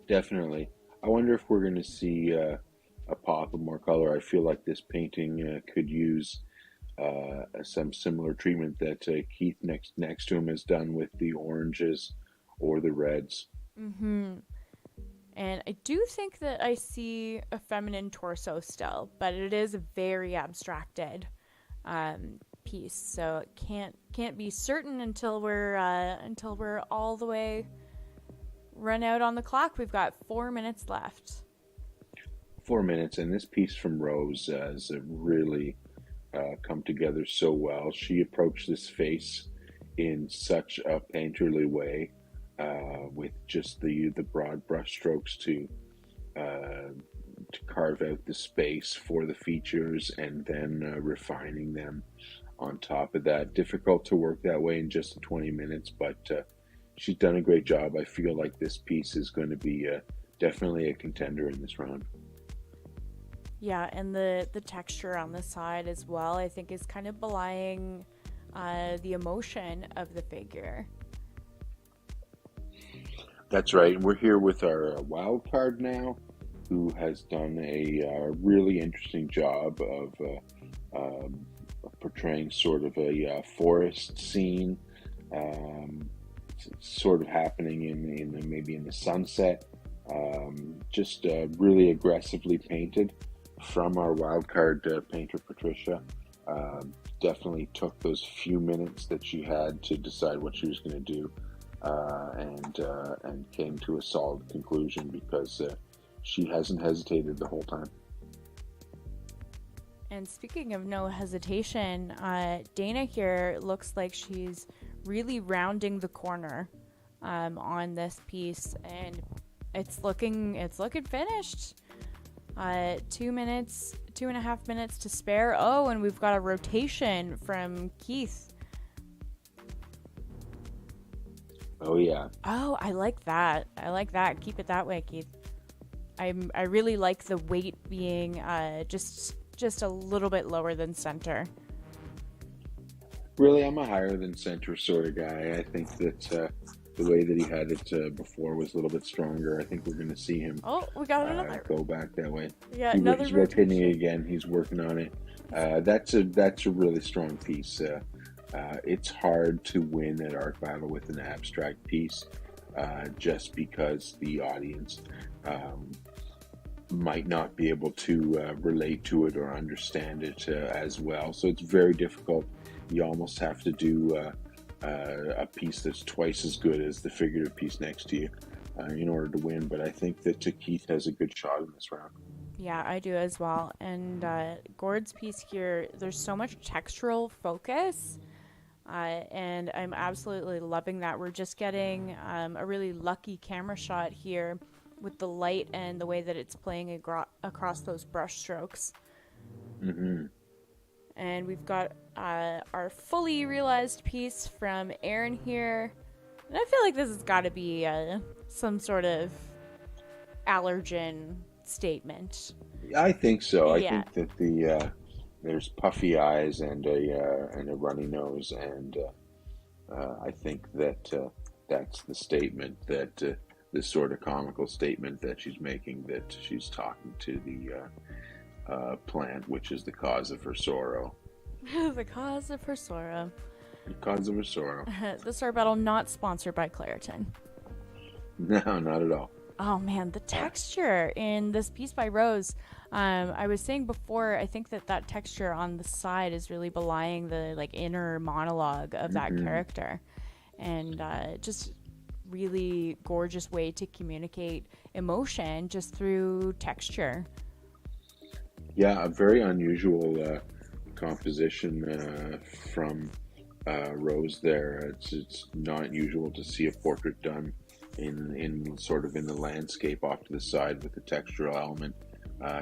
Definitely. I wonder if we're going to see a pop of more color. I feel like this painting could use some similar treatment that Keith next to him has done with the oranges or the reds. Mm-hmm. And I do think that I see a feminine torso still, but it is a very abstracted piece, so it can't be certain until we're all the way run out on the clock. We've got 4 minutes left. 4 minutes, and this piece from Rose has really come together so well. She approached this face in such a painterly way, with just the broad brush strokes to carve out the space for the features, and then refining them on top of that. Difficult to work that way in just 20 minutes, but she's done a great job. I feel like this piece is going to be definitely a contender in this round. Yeah, and the texture on the side as well, I think, is kind of belying the emotion of the figure. That's right. We're here with our wild card now, who has done a really interesting job of portraying sort of a forest scene, sort of happening in maybe in the sunset. Just really aggressively painted from our wild card painter Patricia. Definitely took those few minutes that she had to decide what she was going to do. And came to a solid conclusion, because she hasn't hesitated the whole time. And speaking of no hesitation, Dana here looks like she's really rounding the corner on this piece, and it's looking finished. 2 minutes, 2.5 minutes to spare. Oh, and we've got a rotation from Keith. Oh yeah. Oh, I like that. I like that. Keep it that way, Keith. I really like the weight being just a little bit lower than center. Really, I'm a higher than center sort of guy. I think that the way that he had it before was a little bit stronger. I think we're going to see him Oh, we got another. go back that way. Yeah, another He's rotating rotation. it again. He's working on it. That's a really strong piece. It's hard to win at Art Battle with an abstract piece, just because the audience might not be able to relate to it or understand it as well. So it's very difficult. You almost have to do a piece that's twice as good as the figurative piece next to you in order to win. But I think that Keith has a good shot in this round. Yeah, I do as well. And Gord's piece here, there's so much textural focus. And I'm absolutely loving that. We're just getting a really lucky camera shot here with the light and the way that it's playing across those brush strokes. Mm-hmm. And we've got our fully realized piece from Erin here. And I feel like this has got to be some sort of allergen statement. I think so. Yeah. I think that there's puffy eyes and a runny nose, and I think that that's the statement, that this sort of comical statement that she's making, that she's talking to the plant, which is the cause of her sorrow. The cause of her sorrow. The cause of her sorrow. This art battle not sponsored by Claritin. No, not at all. Oh man, the texture in this piece by Rose. I was saying before, I think that texture on the side is really belying the inner monologue of that character, and just really gorgeous way to communicate emotion just through texture. Yeah, a very unusual composition from Rose there. It's not usual to see a portrait done in sort of in the landscape off to the side with the textural element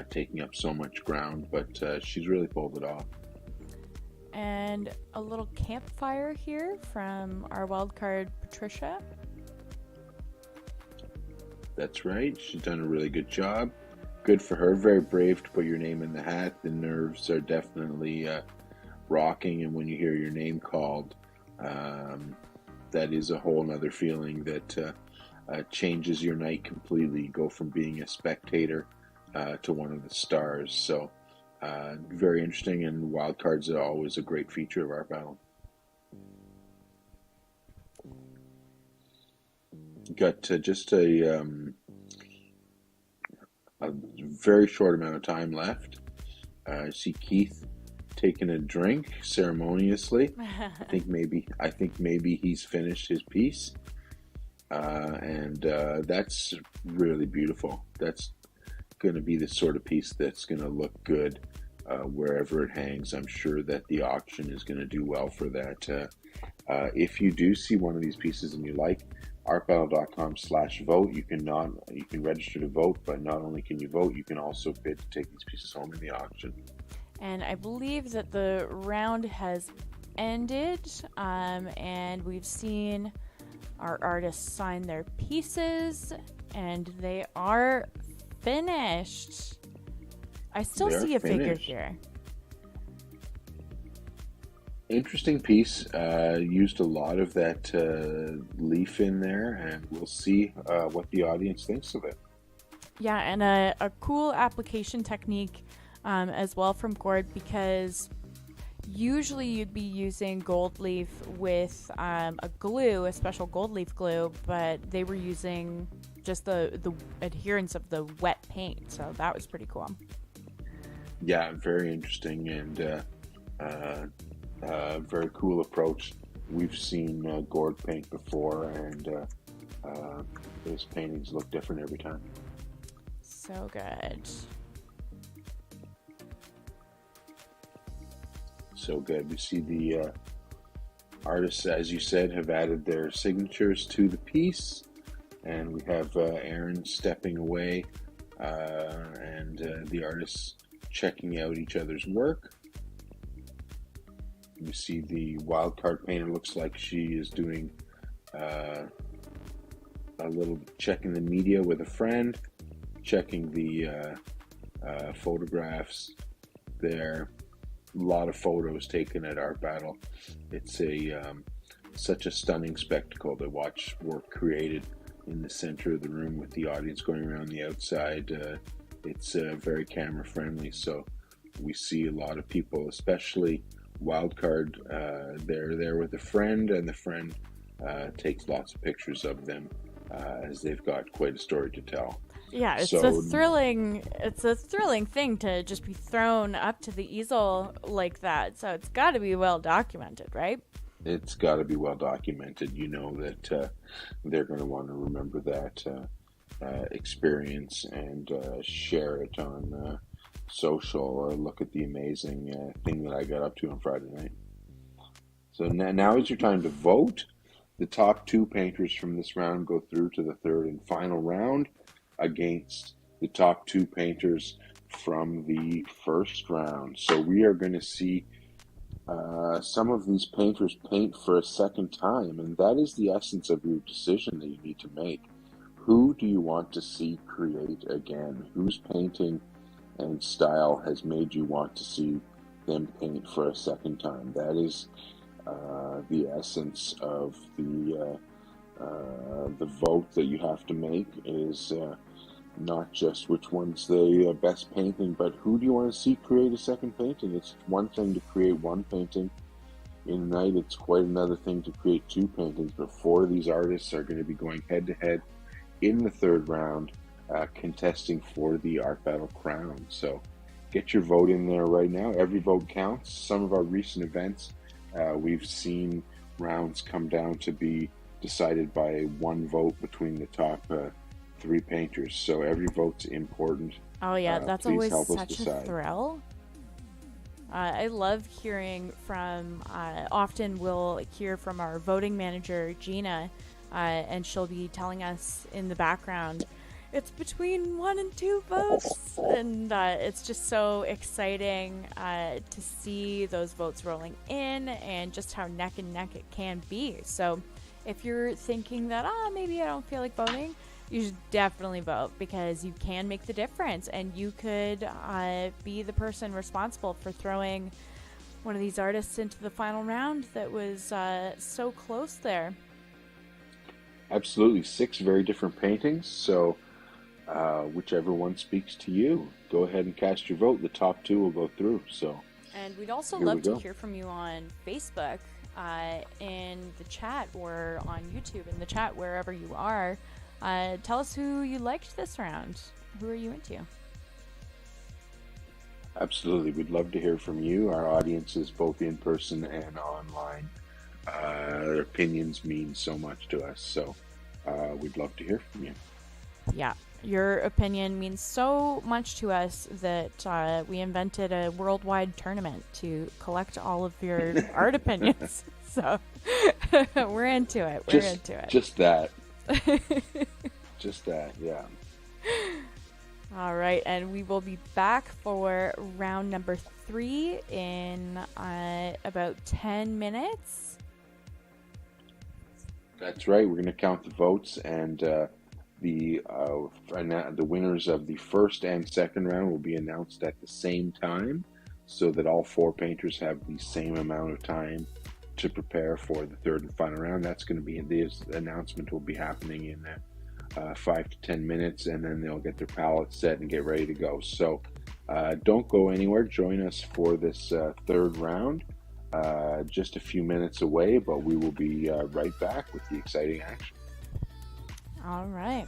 taking up so much ground, but she's really pulled it off. And a little campfire here from our wildcard Patricia. That's right. She's done a really good job. Good for her. Very brave to put your name in the hat. The nerves are definitely rocking, and when you hear your name called, that is a whole nother feeling that changes your night completely. You go from being a spectator to one of the stars. So very interesting, and wildcards are always a great feature of Art Battle. Got just a very short amount of time left. I see Keith taking a drink ceremoniously. I think maybe he's finished his piece, and that's really beautiful. That's going to be the sort of piece that's going to look good wherever it hangs. I'm sure that the auction is going to do well for that. If you do see one of these pieces and you like, artbattle.com/vote. You can register to vote, but not only can you vote, you can also bid to take these pieces home in the auction. And I believe that the round has ended, and we've seen our artists sign their pieces, and they are finished. I still see a figure here. Interesting piece. Used a lot of that leaf in there, and we'll see what the audience thinks of it. Yeah, and a cool application technique as well from Gord, because usually you'd be using gold leaf with a glue, a special gold leaf glue, but they were using just the adherence of the wet paint, so that was pretty cool. Yeah, very interesting, and very cool approach. We've seen Gord paint before, and his paintings look different every time. So good. So good. We see the artists, as you said, have added their signatures to the piece, and we have Erin stepping away, and the artists checking out each other's work. You see the wildcard painter looks like she is doing a little checking the media with a friend, checking the photographs there. A lot of photos taken at Art Battle. It's such a stunning spectacle to watch work created in the center of the room with the audience going around the outside. It's very camera friendly, so we see a lot of people, especially WILDCARD. They're there with a friend, and the friend takes lots of pictures of them as they've got quite a story to tell. Yeah, it's a thrilling thing to just be thrown up to the easel like that. So it's got to be well documented, right? It's got to be well documented. You know that they're going to want to remember that experience and share it on social. Look at the amazing thing that I got up to on Friday night. So now is your time to vote. The top 2 painters from this round go through to the third and final round against the top 2 painters from the first round. So we are going to see some of these painters paint for a second time, and that is the essence of your decision that you need to make. Who do you want to see create again? Whose painting and style has made you want to see them paint for a second time? That is the essence of the vote that you have to make, is not just which one's the best painting, but who do you want to see create a second painting. It's one thing to create one painting in a night. It's quite another thing to create 2 paintings, but 4 of these artists are going to be going head to head in the third round, contesting for the Art Battle crown. So get your vote in there right now. Every vote counts. Some of our recent events, we've seen rounds come down to be decided by 1 vote between the top 3 painters. So every vote's important. Oh yeah, that's always such a thrill. I love hearing from, often we'll hear from our voting manager, Gina, and she'll be telling us in the background, it's between 1 and 2 votes. And it's just so exciting to see those votes rolling in and just how neck and neck it can be. So if you're thinking that, maybe I don't feel like voting, you should definitely vote, because you can make the difference, and you could be the person responsible for throwing one of these artists into the final round that was so close there. Absolutely. 6 very different paintings, so whichever one speaks to you, go ahead and cast your vote. The top 2 will go through. So, and we'd also love to hear from you on Facebook, in the chat, or on YouTube in the chat, wherever you are. Tell us who you liked this round. Who are you into? Absolutely. We'd love to hear from you. Our audience is both in person and online. Their opinions mean so much to us. So we'd love to hear from you. Yeah. Your opinion means so much to us that we invented a worldwide tournament to collect all of your art opinions. So we're into it. We're into it. Just that. Just that, yeah. All right, and we will be back for round number 3 in about 10 minutes. That's right. We're going to count the votes, and the winners of the first and second round will be announced at the same time, so that all 4 painters have the same amount of time to prepare for the third and final round. That's going to be, this announcement will be happening in 5 to 10 minutes, and then they'll get their palettes set and get ready to go. So don't go anywhere. Join us for this third round. Just a few minutes away, but we will be right back with the exciting action. All right.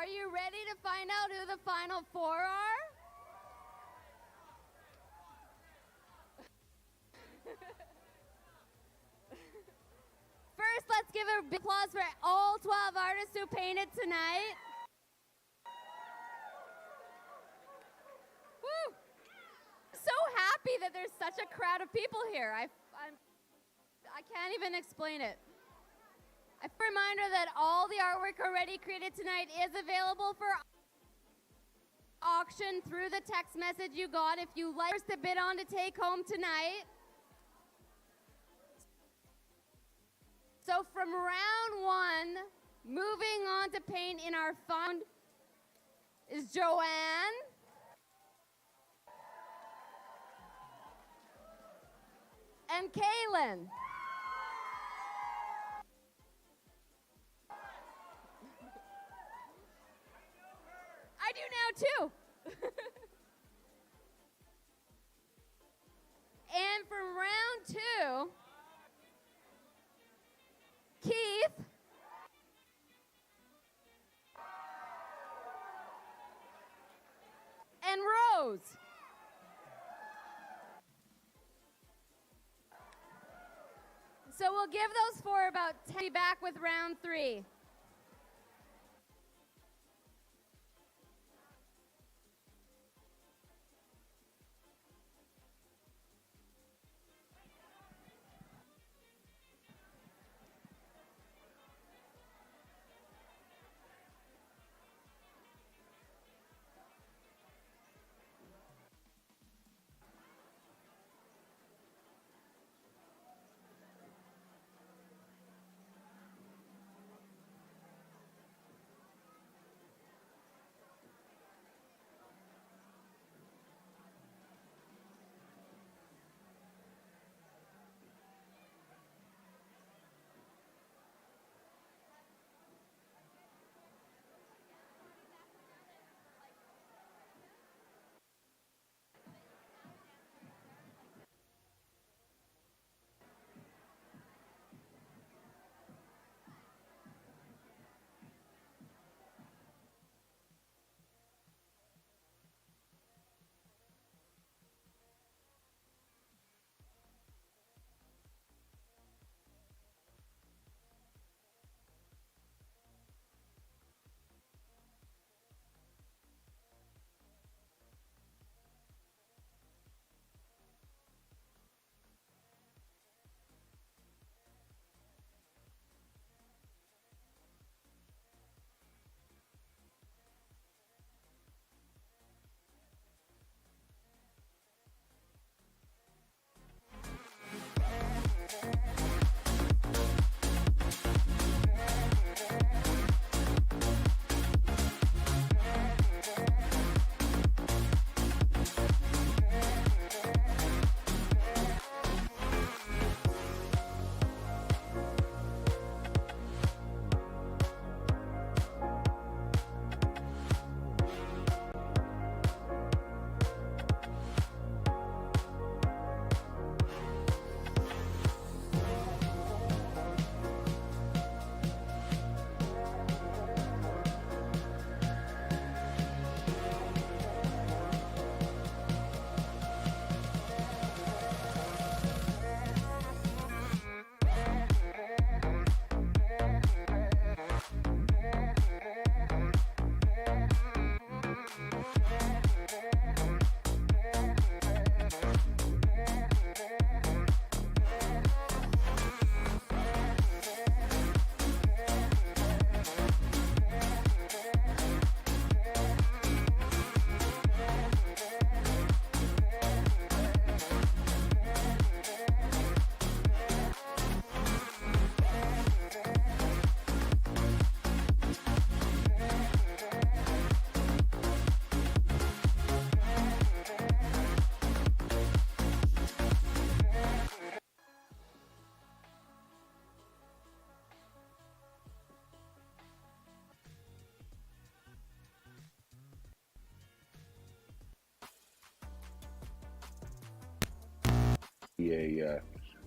you ready to find out who the final four are? First, let's give a big applause for all 12 artists who painted tonight. Woo! So happy that there's such a crowd of people here. I can't even explain it. A reminder that all the artwork already created tonight is available for auction through the text message you got if you like to bid on to take home tonight. So from round one, moving on to paint in our fund is Joanne. And Cailyn. I do now too. And from round two, Keith. And Rose. So we'll give those four about 10 back with round three.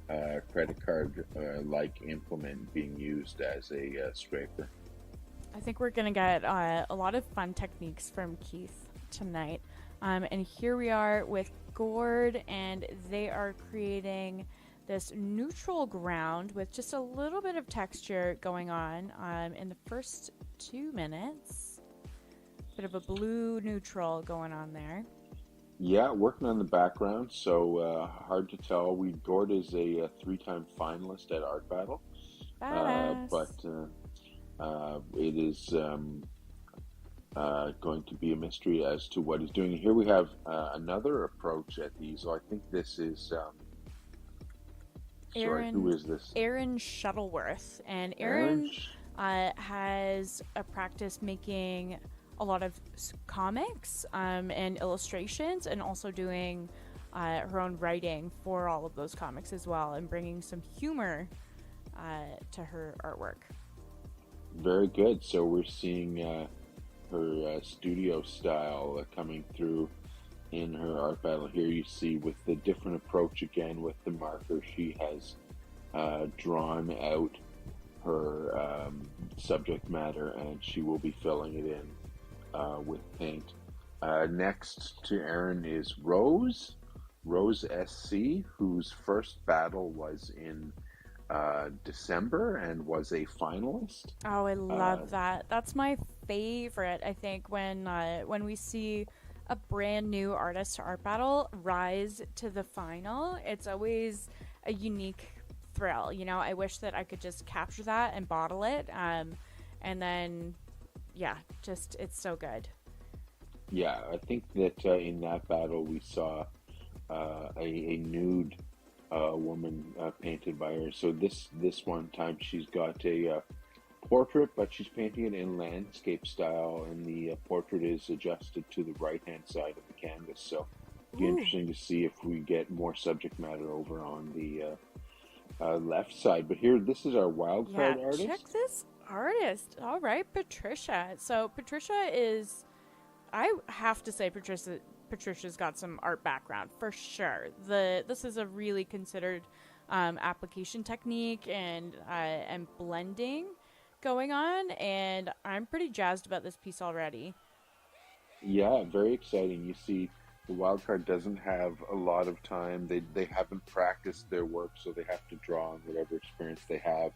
A credit card like implement being used as a scraper. I think we're going to get a lot of fun techniques from Keith tonight. And here we are with Gord, and they are creating this neutral ground with just a little bit of texture going on in the first 2 minutes. Bit of a blue neutral going on there. Yeah, working on the background, so hard to tell. Gord is a 3-time finalist at Art Battle, but it is going to be a mystery as to what he's doing. Here we have another approach at the easel. I think this is who is this? Erin Shuttleworth, and Erin has a practice making a lot of comics and illustrations, and also doing her own writing for all of those comics as well, and bringing some humor to her artwork. Very good. So we're seeing her studio style coming through in her art battle. Here you see with the different approach again with the marker, she has drawn out her subject matter, and she will be filling it in with paint. Next to Erin is Rose SC, whose first battle was in December and was a finalist. Oh, I love that. That's my favorite. I think when we see a brand new artist to Art Battle rise to the final, it's always a unique thrill. You know, I wish that I could just capture that and bottle it, and then just it's so good. Yeah, I think that in that battle we saw a nude woman painted by her. So this one time she's got a portrait, but she's painting it in landscape style, and the portrait is adjusted to the right-hand side of the canvas. So it'll be interesting to see if we get more subject matter over on the left side. But here, this is our wildcard artist. Check this artist. All right, Patricia. So Patricia is, I have to say, Patricia's got some art background for sure. This is a really considered application technique and blending going on, and I'm pretty jazzed about this piece already. Yeah, very exciting. You see, the wildcard doesn't have a lot of time. They haven't practiced their work, so they have to draw on whatever experience they have,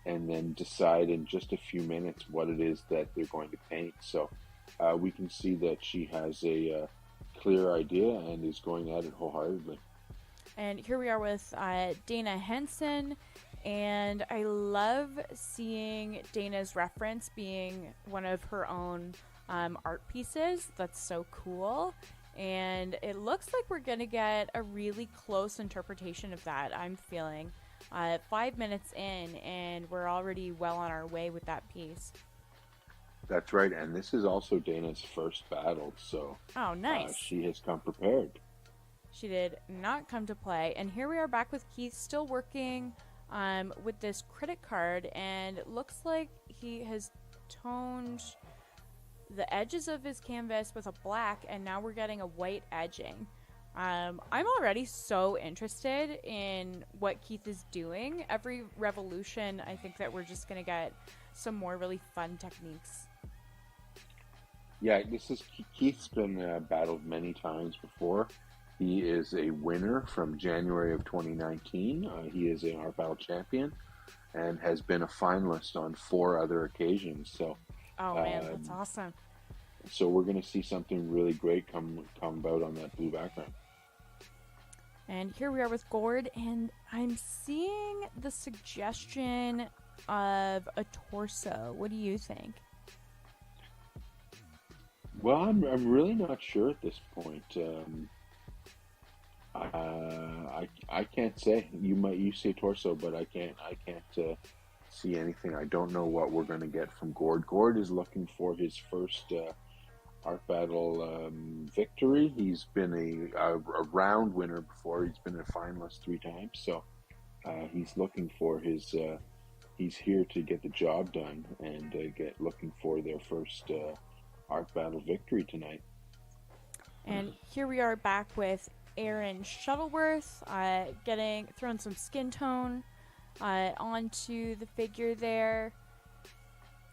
and then decide in just a few minutes what it is that they're going to paint. So we can see that she has a clear idea and is going at it wholeheartedly. And here we are with Dana Hansen, and I love seeing Dana's reference being one of her own art pieces. That's so cool. And it looks like we're going to get a really close interpretation of that, I'm feeling. 5 minutes in, and we're already well on our way with that piece. That's right, and this is also Dana's first battle, so oh, nice. She has come prepared. She did not come to play. And here we are back with Keith, still working with this critic card, and it looks like he has toned the edges of his canvas with a black, and now we're getting a white edging. I'm already so interested in what Keith is doing. Every revolution, I think that we're just going to get some more really fun techniques. Yeah, Keith's been battled many times before. He is a winner from January of 2019. He is an Art Battle champion and has been a finalist on 4 other occasions. So, oh man, that's awesome. So we're going to see something really great come about on that blue background. And here we are with Gord, and I'm seeing the suggestion of a torso. What do you think? Well, I'm really not sure at this point. I can't say. You say torso, but I can't see anything. I don't know what we're going to get from Gord. Gord is looking for his first Art Battle victory. He's been a round winner before. He's been a finalist 3 times, so he's looking for his. He's here to get the job done and looking for their first Art Battle victory tonight. And here we are back with Erin Shuttleworth, throwing some skin tone onto the figure there.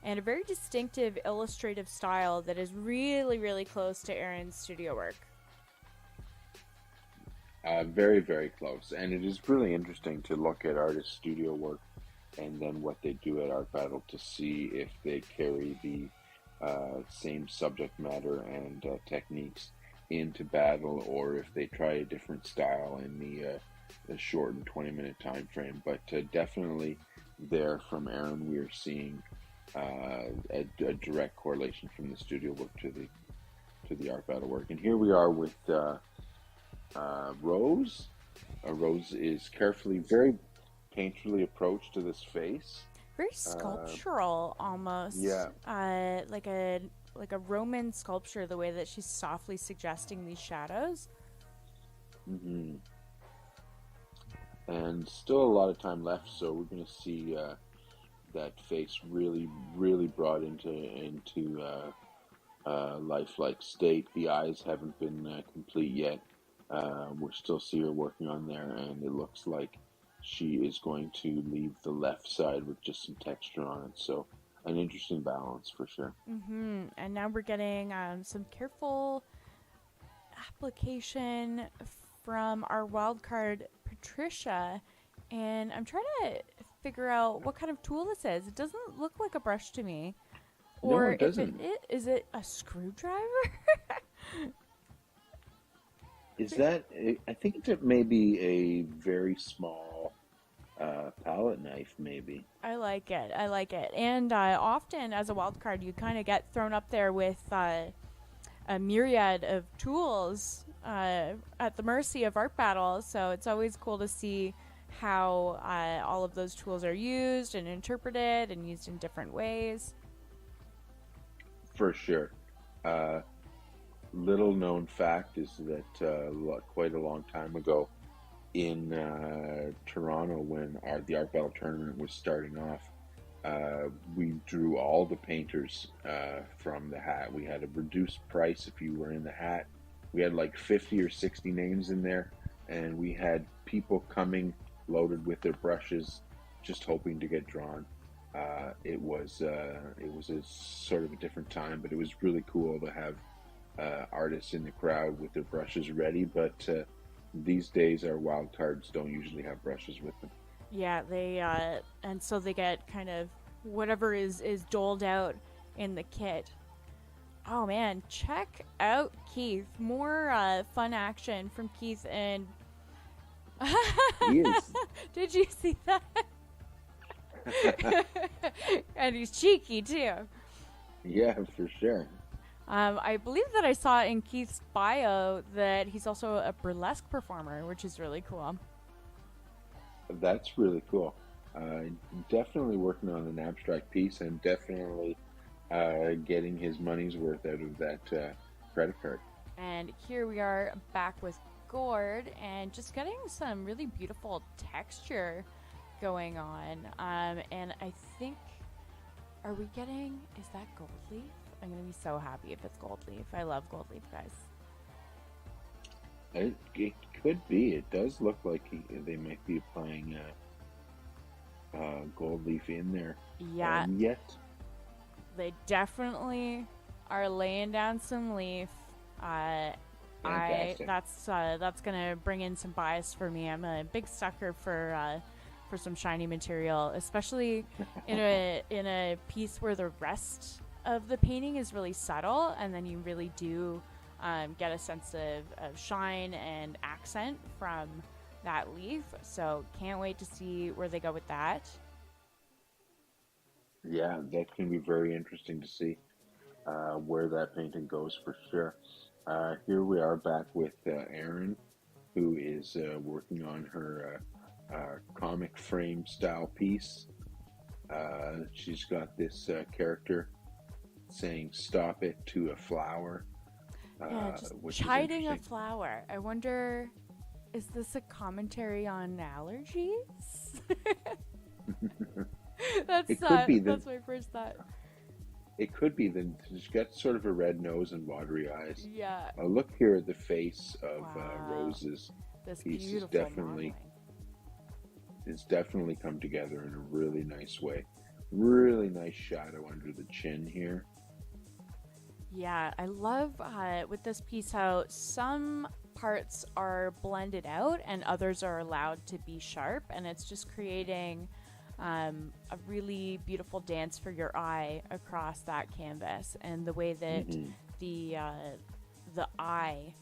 and a very distinctive illustrative style that is really, really close to Erin's studio work. Very, very close. And it is really interesting to look at artists' studio work and then what they do at Art Battle to see if they carry the same subject matter and techniques into battle, or if they try a different style in the shortened 20-minute time frame. But definitely there from Erin, we are seeing a direct correlation from the studio work to the Art Battle work. And here we are with Rose. Rose is carefully, very painterly approach to this face. Very sculptural, almost. Yeah. Like a Roman sculpture, the way that she's softly suggesting these shadows. Mm-hmm. And still a lot of time left, so we're going to see that face really, really brought into lifelike state. The eyes haven't been complete yet. We're still see her working on there, and it looks like she is going to leave the left side with just some texture on it. So an interesting balance for sure. Mm-hmm. And now we're getting some careful application from our wild card, Patricia. And I'm trying to figure out what kind of tool this is. It doesn't look like a brush to me. Or no, it doesn't. Is it a screwdriver? Is that? I think it may be a very small palette knife, maybe. I like it. And often, as a wild card, you kind of get thrown up there with a myriad of tools at the mercy of Art Battle. So it's always cool to see how all of those tools are used and interpreted and used in different ways. For sure. Little known fact is that quite a long time ago in Toronto, when the Art Battle tournament was starting off, we drew all the painters from the hat. We had a reduced price if you were in the hat. We had like 50 or 60 names in there, and we had people coming loaded with their brushes, just hoping to get drawn. It was a sort of a different time, but it was really cool to have artists in the crowd with their brushes ready. But these days, our wild cards don't usually have brushes with them. Yeah, they and so they get kind of whatever is doled out in the kit. Oh man, check out Keith. More fun action from Keith, and He is. did you see that? And he's cheeky too. Yeah, for sure. I believe that I saw in Keith's bio that he's also a burlesque performer, which is really cool. That's really cool. Definitely working on an abstract piece, and definitely getting his money's worth out of that credit card. And here we are back with Gord, and just getting some really beautiful texture going on. And I think, is that gold leaf? I'm going to be so happy if it's gold leaf. I love gold leaf, guys. It could be. It does look like they might be applying gold leaf in there. Yeah. Yet. They definitely are laying down some leaf. Fantastic. That's gonna bring in some bias for me. I'm a big sucker for some shiny material, especially in a piece where the rest of the painting is really subtle, and then you really do get a sense of shine and accent from that leaf. So can't wait to see where they go with that. Yeah, that can be very interesting to see where that painting goes for sure. Here we are back with Erin, who is working on her comic frame style piece. She's got this character saying "stop it" to a flower. Just chiding a flower. I wonder, is this a commentary on allergies? That's my first thought. It could be that she's got sort of a red nose and watery eyes. Yeah. Look here at the face of Rose's this piece. Beautiful It's definitely come together in a really nice way. Really nice shadow under the chin here. Yeah, I love with this piece how some parts are blended out and others are allowed to be sharp, and it's just creating a really beautiful dance for your eye across that canvas. And the way that the eye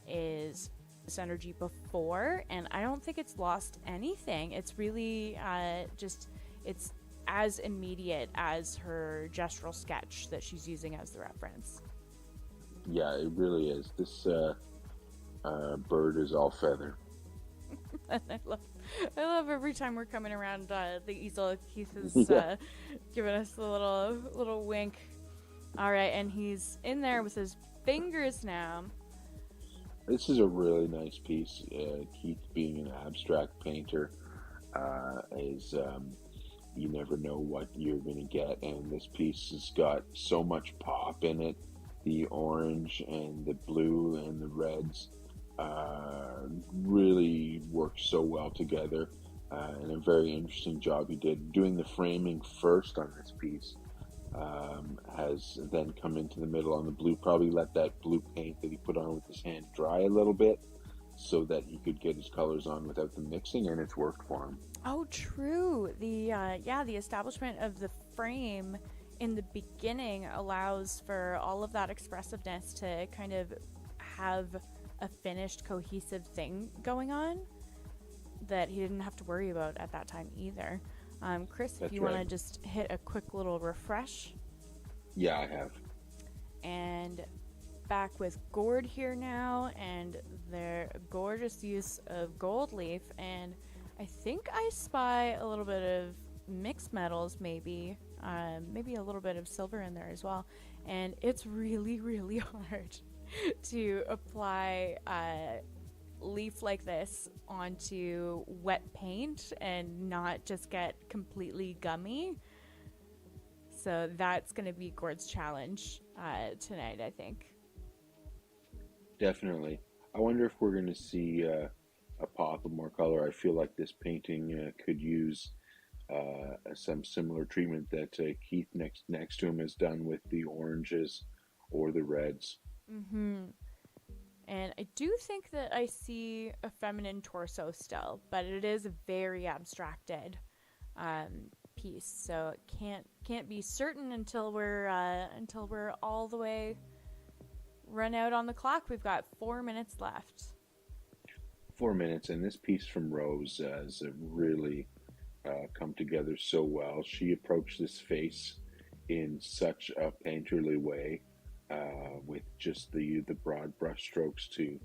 is this energy before, and I don't think it's lost anything. It's really it's as immediate as her gestural sketch that she's using as the reference. Yeah, it really is. This bird is all feather. I love every time we're coming around the easel. Keith is giving us a little wink. All right, and he's in there with his fingers now. This is a really nice piece. Keith, being an abstract painter, is you never know what you're going to get, and this piece has got so much pop in it. The orange and the blue and the reds really work so well together, and a very interesting job he did. Doing the framing first on this piece has then come into the middle on the blue, probably let that blue paint that he put on with his hand dry a little bit so that he could get his colors on without the mixing, and it's worked for him. Oh, true. The establishment of the frame in the beginning allows for all of that expressiveness to kind of have a finished, cohesive thing going on that he didn't have to worry about at that time either. Chris, if you want to just hit a quick little refresh. Yeah, I have. And back with Gord here now, and their gorgeous use of gold leaf, and I think I spy a little bit of mixed metals, maybe a little bit of silver in there as well, and it's really, really hard to apply leaf like this onto wet paint and not just get completely gummy. So that's going to be Gord's challenge tonight, I think. Definitely. I wonder if we're going to see a pop of more color. I feel like this painting could use some similar treatment that Keith next to him has done with the oranges or the reds. Mm-hmm. And I do think that I see a feminine torso still, but it is a very abstracted piece, so it can't be certain until we're all the way run out on the clock. We've got 4 minutes left. 4 minutes, and this piece from Rose has really come together so well. She approached this face in such a painterly way, with just the broad brush strokes to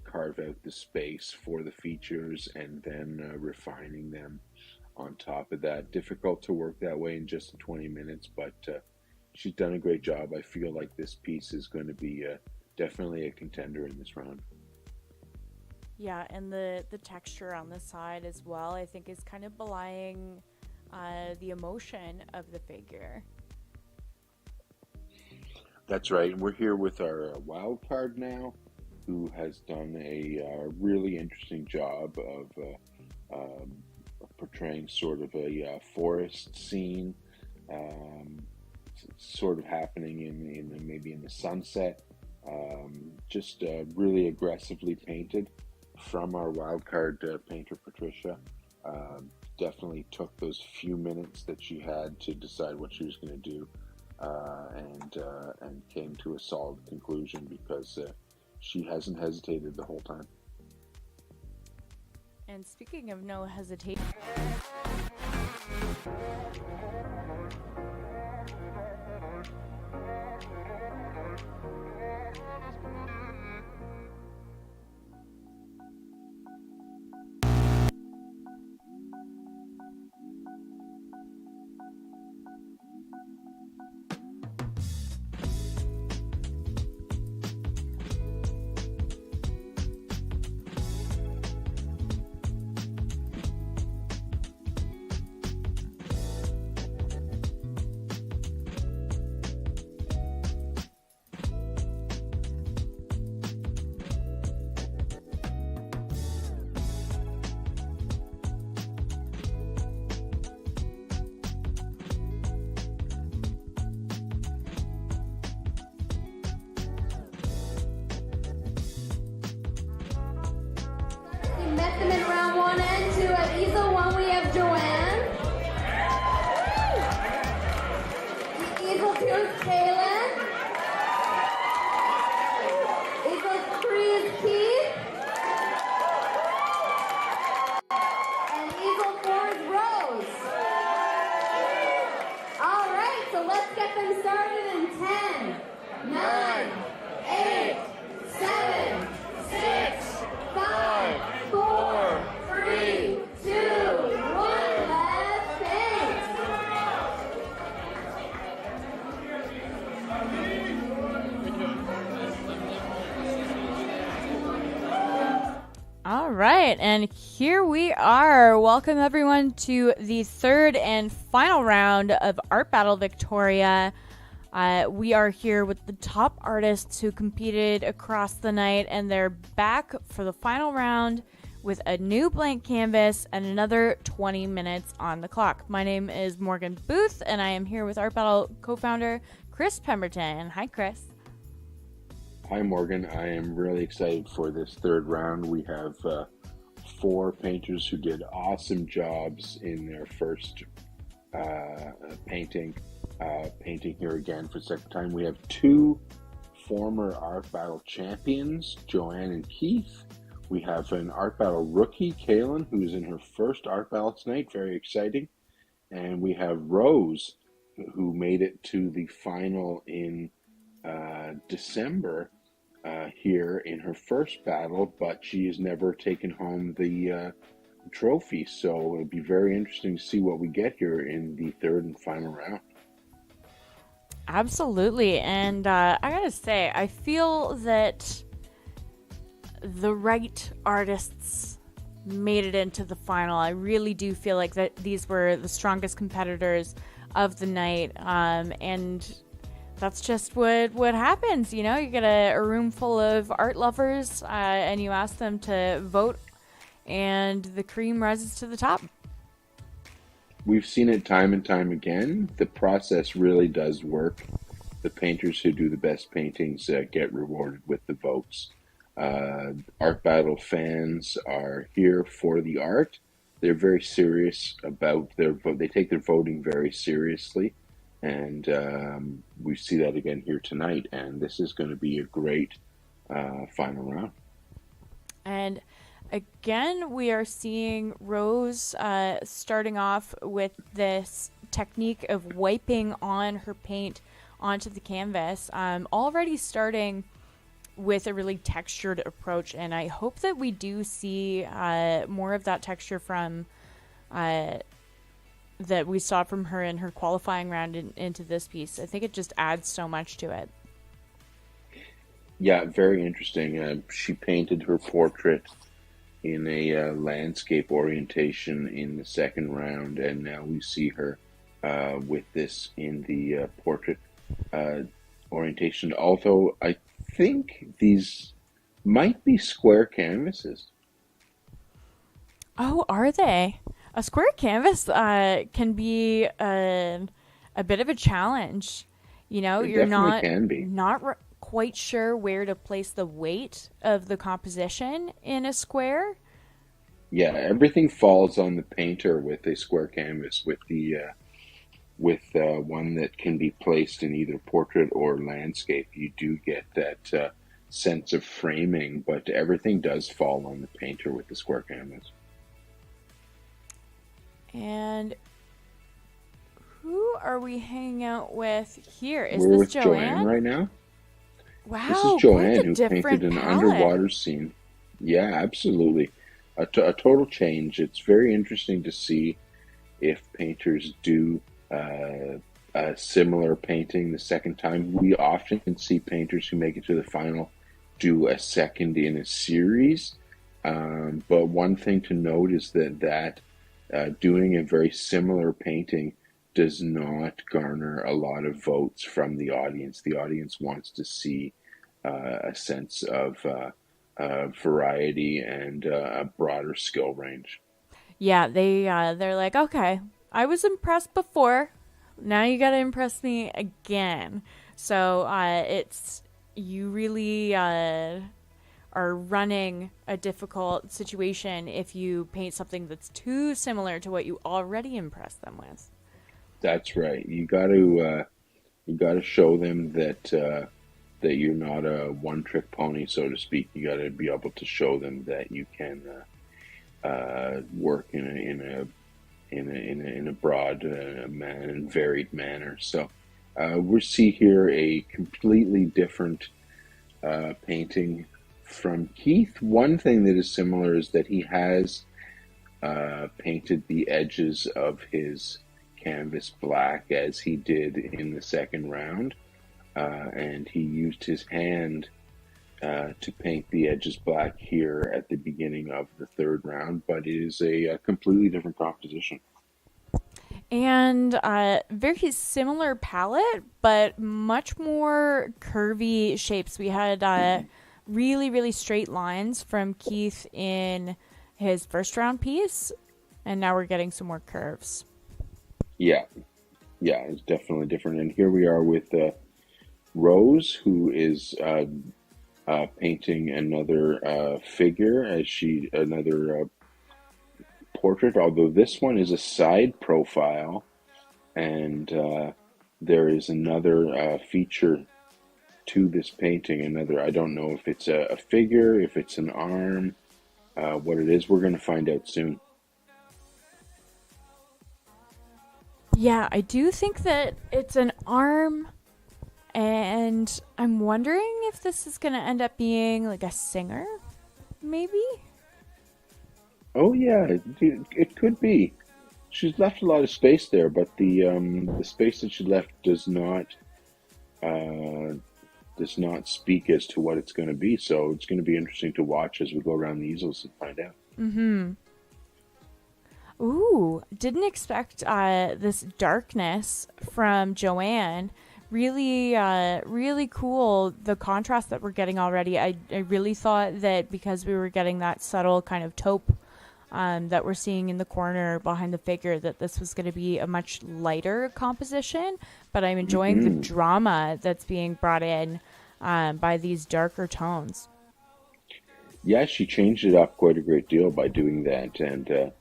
carve out the space for the features, and then refining them on top of that. Difficult to work that way in just 20 minutes, but she's done a great job. I feel like this piece is going to be definitely a contender in this round. Yeah, and the texture on the side as well, I think, is kind of belying the emotion of the figure. That's right. We're here with our wild card now, who has done a really interesting job of portraying sort of a forest scene, sort of happening in maybe in the sunset. Just really aggressively painted from our wild card painter Patricia. Definitely took those few minutes that she had to decide what she was going to do, and came to a solid conclusion, because she hasn't hesitated the whole time. And speaking of no hesitation, met them in round 1 and 2. At easel 1, we have Joanne. Easel 2 is Cailyn. Easel 3 is Keith. And easel 4 is Rose. All right, so let's get them started in 10, 9, 8, 7, 6, 5, 4, 3, 2, 1. Let's paint. All right, and here we are. Welcome everyone to the third and final round of Art Battle Victoria. We are here with the top artists who competed across the night, and they're back for the final round with a new blank canvas and another 20 minutes on the clock. My name is Morgan Booth, and I am here with Art Battle co-founder Chris Pemberton. Hi, Chris. Hi, Morgan. I am really excited for this third round. We have 4 painters who did awesome jobs in their first painting here again for the second time. We have 2 former Art Battle champions, Joanne and Keith. We have an Art Battle rookie, Cailyn, who's in her first Art Battle tonight. Very exciting. And we have Rose, who made it to the final in December here in her first battle, but she has never taken home the trophy. So it'll be very interesting to see what we get here in the third and final round. Absolutely. And I gotta say, I feel that the right artists made it into the final. I really do feel like that these were the strongest competitors of the night. And that's just what happens. You know, you get a room full of art lovers and you ask them to vote, and the cream rises to the top. We've seen it time and time again. The process really does work. The painters who do the best paintings get rewarded with the votes. Art Battle fans are here for the art. They're very serious about their vote. They take their voting very seriously. And we see that again here tonight. And this is going to be a great final round. And again, we are seeing Rose starting off with this technique of wiping on her paint onto the canvas, already starting with a really textured approach. And I hope that we do see more of that texture from that we saw from her in her qualifying round into this piece. I think it just adds so much to it. Yeah, very interesting. She painted her portrait in a landscape orientation in the second round, and now we see her with this in the portrait orientation. Although I think these might be square canvases. Oh, are they? A square canvas can be a bit of a challenge. You know, you're not quite sure where to place the weight of the composition in a square. Yeah, everything falls on the painter with a square canvas. With the one that can be placed in either portrait or landscape, you do get that sense of framing, but everything does fall on the painter with the square canvas. And who are we hanging out with here? Is We're this with Joanne right now? Wow, this is Joanne who different painted an palette. underwater scene. Yeah, absolutely. A total change. It's very interesting to see if painters do a similar painting the second time. We often can see painters who make it to the final do a second in a series. But one thing to note is that doing a very similar painting does not garner a lot of votes from the audience. The audience wants to see a sense of variety and a broader skill range. Yeah, they're like, okay, I was impressed before. Now you got to impress me again. So it's you really are running a difficult situation if you paint something that's too similar to what you already impressed them with. That's right. You got to show them that you're not a one-trick pony, so to speak. You got to be able to show them that you can work in a broad and varied manner. So we see here a completely different painting from Keith. One thing that is similar is that he has painted the edges of his canvas black as he did in the second round, and he used his hand to paint the edges black here at the beginning of the third round, but it is a completely different composition. And very similar palette, but much more curvy shapes. We had really, really straight lines from Keith in his first round piece, and now we're getting some more curves. Yeah, it's definitely different. And here we are with Rose, who is painting another figure, another portrait, although this one is a side profile, and there is another feature to this painting. I don't know if it's a figure, if it's an arm, what it is. We're going to find out soon. Yeah, I do think that it's an arm, and I'm wondering if this is going to end up being like a singer, maybe? Oh yeah, it could be. She's left a lot of space there, but the space that she left does not speak as to what it's going to be. So it's going to be interesting to watch as we go around the easels and find out. Mm-hmm. Ooh, didn't expect this darkness from Joanne. Really, really cool, the contrast that we're getting already. I really thought that because we were getting that subtle kind of taupe that we're seeing in the corner behind the figure, that this was going to be a much lighter composition, but I'm enjoying the drama that's being brought in by these darker tones. Yeah, she changed it up quite a great deal by doing that, and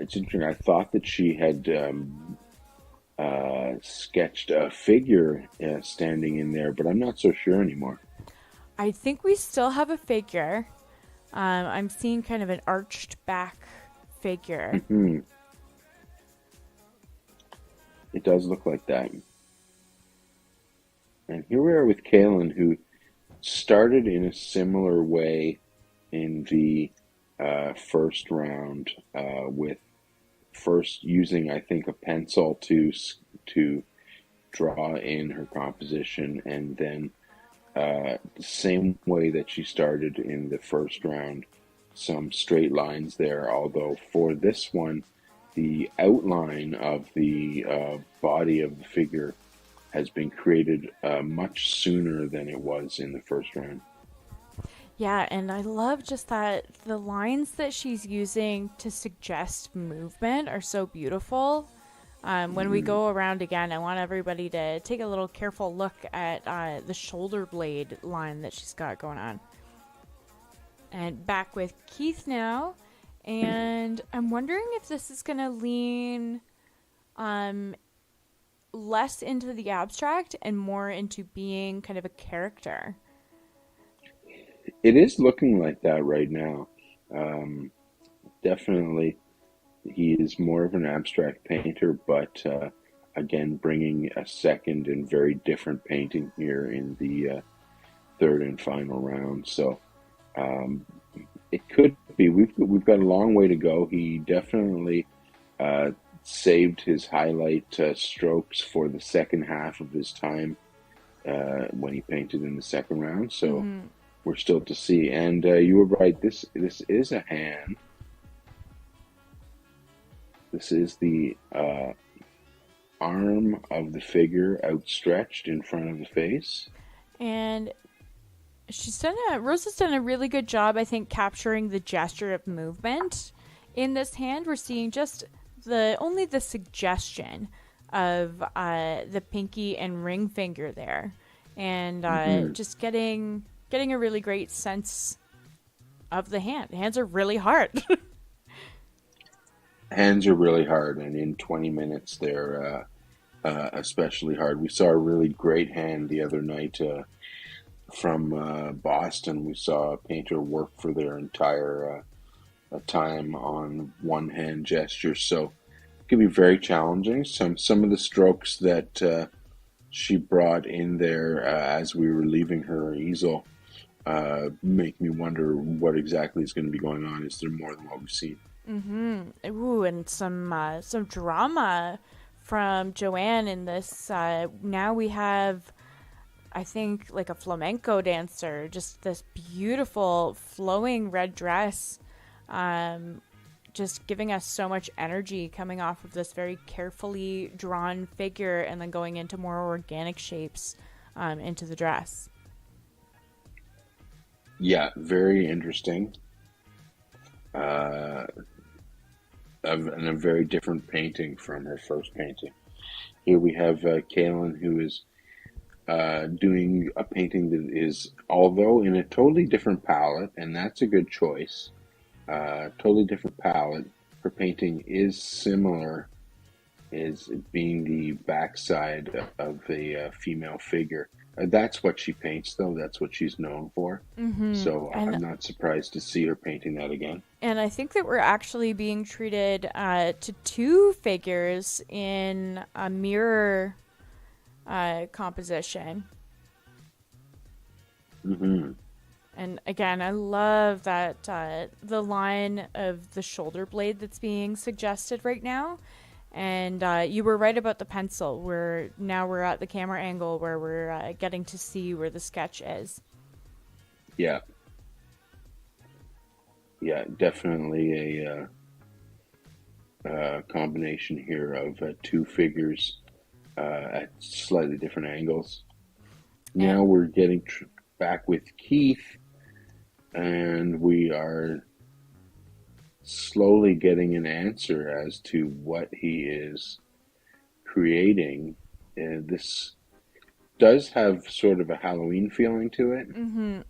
it's interesting. I thought that she had sketched a figure standing in there, but I'm not so sure anymore. I think we still have a figure. I'm seeing kind of an arched back figure. Mm-hmm. It does look like that. And here we are with Cailyn, who started in a similar way in the first round, with first using, I think, a pencil to draw in her composition, and then the same way that she started in the first round, some straight lines there, although for this one, the outline of the body of the figure has been created much sooner than it was in the first round. Yeah, and I love just that the lines that she's using to suggest movement are so beautiful. When we go around again, I want everybody to take a little careful look at the shoulder blade line that she's got going on. And back with Keith now, and I'm wondering if this is going to lean less into the abstract and more into being kind of a character. It is looking like that right now. Definitely, he is more of an abstract painter, but again, bringing a second and very different painting here in the third and final round. So it could be. We've got a long way to go. He definitely saved his highlight strokes for the second half of his time when he painted in the second round. So we're still to see. And you were right. This is a hand. This is the arm of the figure outstretched in front of the face. And Rose has done a really good job, I think, capturing the gesture of movement. In this hand, we're seeing just only the suggestion of the pinky and ring finger there. And just getting getting a really great sense of the hand. Hands are really hard. Hands are really hard, and in 20 minutes they're especially hard. We saw a really great hand the other night from Boston. We saw a painter work for their entire time on one hand gesture, so it can be very challenging. Some of the strokes that she brought in there as we were leaving her easel make me wonder what exactly is going to be going on. Is there more than what we've seen? Ooh, and some drama from Joanne in this. Now we have, I think, like a flamenco dancer, just this beautiful flowing red dress, just giving us so much energy coming off of this very carefully drawn figure and then going into more organic shapes into the dress. Yeah, very interesting. And a very different painting from her first painting. Here we have Cailyn, who is doing a painting that is, although in a totally different palette, and that's a good choice, totally different palette. Her painting is similar, is being the backside of a female figure. That's what she paints, though. That's what she's known for. So I'm not surprised to see her painting that again. And I think that we're actually being treated to two figures in a mirror composition. And again, I love that the line of the shoulder blade that's being suggested right now. And you were right about the pencil. We're at the camera angle where we're getting to see where the sketch is. Yeah, definitely a combination here of two figures at slightly different angles. Now we're getting back with Keith, and we are slowly getting an answer as to what he is creating. This does have sort of a Halloween feeling to it.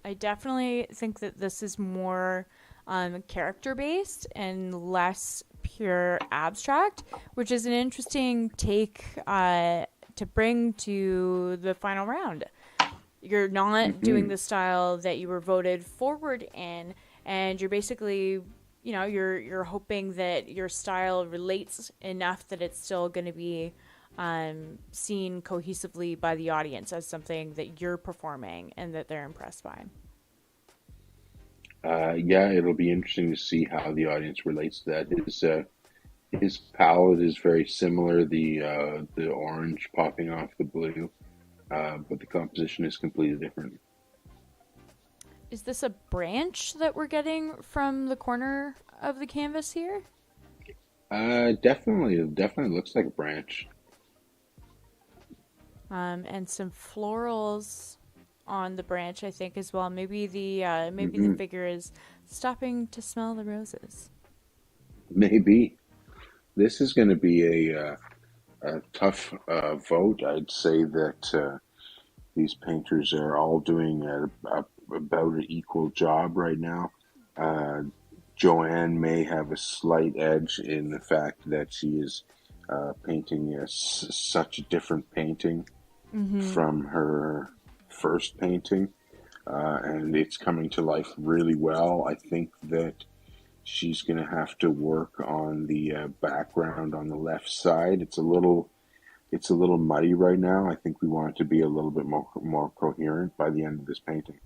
I definitely think that this is more character based and less pure abstract, which is an interesting take to bring to the final round. You're not doing the style that you were voted forward in, and you're basically, you're hoping that your style relates enough that it's still going to be seen cohesively by the audience as something that you're performing and that they're impressed by. Yeah, it'll be interesting to see how the audience relates to that. His palette is very similar, the orange popping off the blue, but the composition is completely different. Is this a branch that we're getting from the corner of the canvas here? Definitely looks like a branch. And some florals on the branch, I think, as well. Maybe the figure is stopping to smell the roses. Maybe. This is going to be a tough vote. I'd say that these painters are all doing about an equal job right now. Joanne may have a slight edge in the fact that she is painting such a different painting from her first painting, and it's coming to life really well. I think that she's going to have to work on the background on the left side. It's a little muddy right now. I think we want it to be a little bit more coherent by the end of this painting.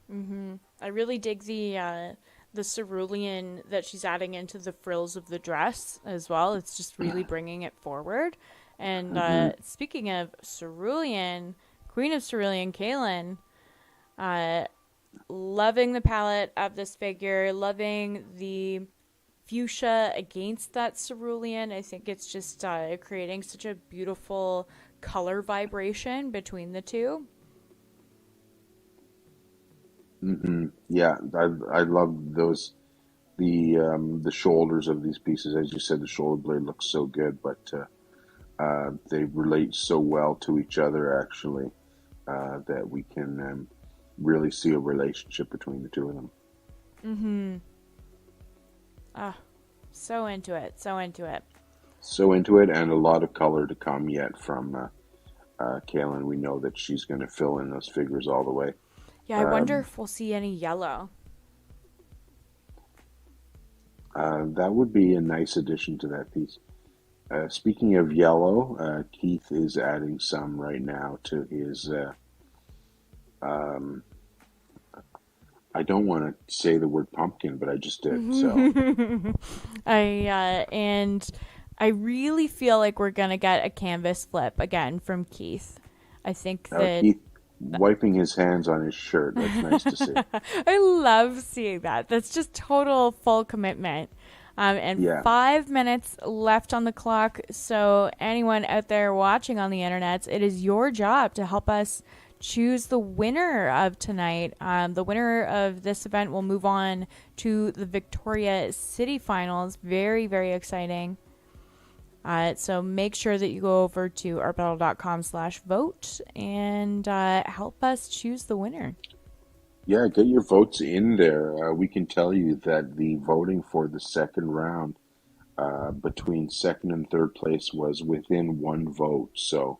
I really dig the cerulean that she's adding into the frills of the dress as well. It's just really bringing it forward. And speaking of cerulean, Queen of Cerulean, Cailyn, loving the palette of this figure, loving the fuchsia against that cerulean. I think it's just creating such a beautiful color vibration between the two. Yeah, I love those. The shoulders of these pieces, as you said, the shoulder blade looks so good, but they relate so well to each other, actually, that we can really see a relationship between the two of them. Mm-hmm. Ah, so into it. So into it. So into it, and a lot of color to come yet from Cailyn. We know that she's going to fill in those figures all the way. Yeah, I wonder if we'll see any yellow. That would be a nice addition to that piece. Speaking of yellow, Keith is adding some right now to his. I don't want to say the word pumpkin, but I just did. So And I really feel like we're gonna get a canvas flip again from Keith. I think that Keith wiping his hands on his shirt. That's nice to see. I love seeing that. That's just total full commitment. And 5 minutes left on the clock. So anyone out there watching on the internet, it is your job to help us choose the winner of tonight. The winner of this event will move on to the Victoria City Finals. Very, very exciting. So make sure that you go over to artbattle.com/vote and help us choose the winner. Yeah, get your votes in there. We can tell you that the voting for the second round between second and third place was within one vote. So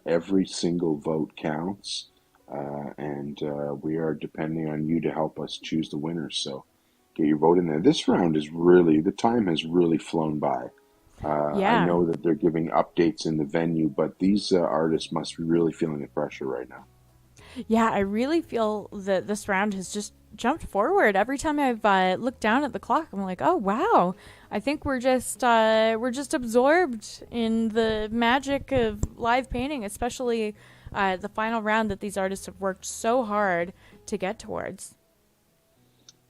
every single vote counts, and we are depending on you to help us choose the winner. So get your vote in there. This round is really, the time has really flown by. I know that they're giving updates in the venue, but these artists must be really feeling the pressure right now. Yeah, I really feel that this round has just jumped forward. Every time I've looked down at the clock, I'm like, oh, wow. I think we're just absorbed in the magic of live painting, especially the final round that these artists have worked so hard to get towards.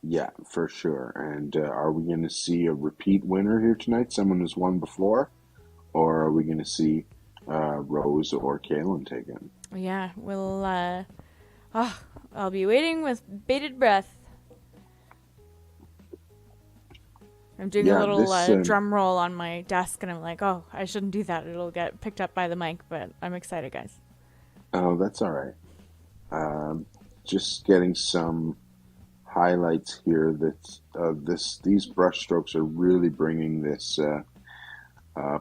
Yeah, for sure. And are we going to see a repeat winner here tonight? Someone who's won before? Or are we going to see Rose or Cailyn take it? Yeah, we'll... I'll be waiting with bated breath. I'm doing a little drum roll on my desk, and I'm like, oh, I shouldn't do that. It'll get picked up by the mic, but I'm excited, guys. Oh, that's all right. Just getting some highlights here. These brush strokes are really bringing this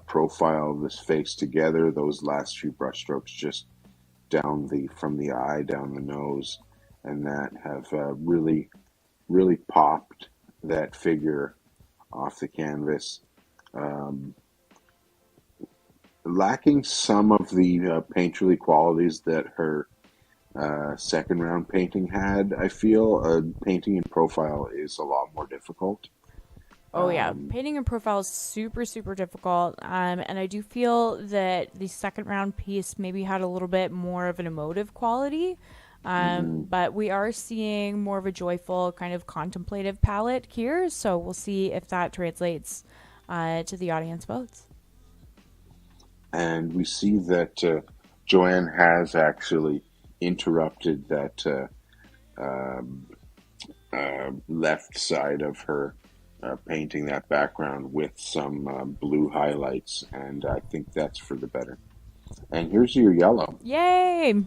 profile of this face together. Those last few brush strokes just from the eye down the nose, and that have really popped that figure off the canvas. Lacking some of the painterly qualities that her second round painting had. I feel painting in profile is a lot more difficult. Oh yeah, painting in profile is super, super difficult. And I do feel that the second round piece maybe had a little bit more of an emotive quality. But we are seeing more of a joyful kind of contemplative palette here. So we'll see if that translates to the audience votes. And we see that Joanne has actually interrupted that left side of her painting, that background, with some blue highlights, and I think that's for the better. And here's your yellow. Yay!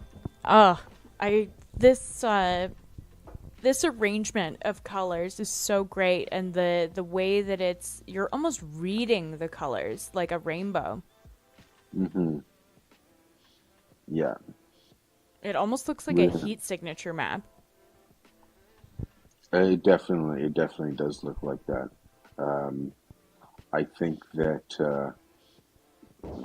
This arrangement of colors is so great, and the way that you're almost reading the colors like a rainbow. Mm-hmm. Yeah. It almost looks like a heat signature map. It definitely does look like that. I think that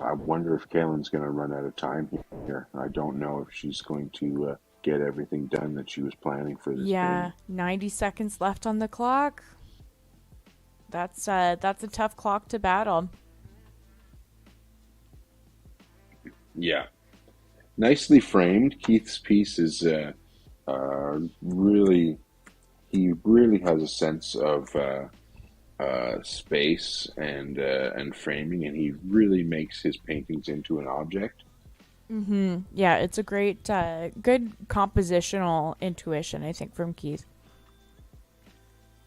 I wonder if Cailyn's going to run out of time here. I don't know if she's going to get everything done that she was planning for this. Yeah, 90 seconds left on the clock. That's a tough clock to battle. Yeah. Nicely framed. Keith's piece is really... He really has a sense of space and framing, and he really makes his paintings into an object. Mm-hmm. Yeah, it's a great, good compositional intuition, I think, from Keith.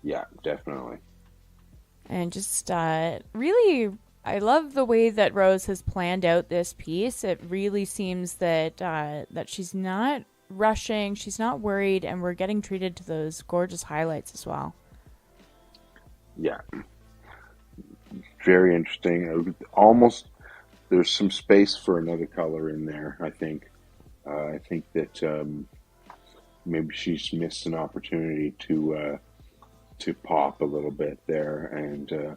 Yeah, definitely. And just really, I love the way that Rose has planned out this piece. It really seems that that she's not rushing. She's not worried, and we're getting treated to those gorgeous highlights as well. Yeah. Very interesting. Almost, there's some space for another color in there, I think. I think that maybe she's missed an opportunity to pop a little bit there. And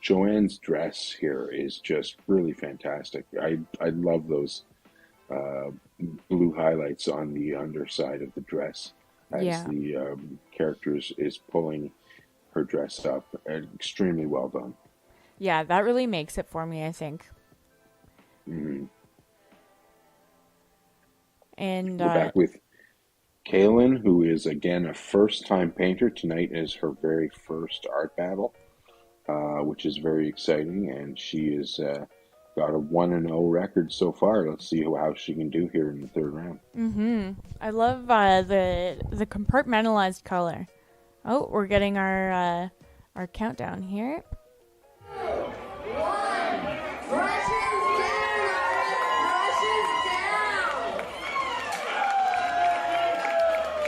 Joanne's dress here is just really fantastic. I love those blue highlights on the underside of the dress as the character is pulling her dress up. Extremely well done. Yeah, that really makes it for me, I think. Mm-hmm. And we're back with Cailyn, who is again a first-time painter. Tonight is her very first art battle, which is very exciting, and she has got a 1-0 record so far. Let's see how she can do here in the third round. Mm-hmm. I love the compartmentalized color. Oh, we're getting our countdown here. 2, 1. Brushes down, brushes down.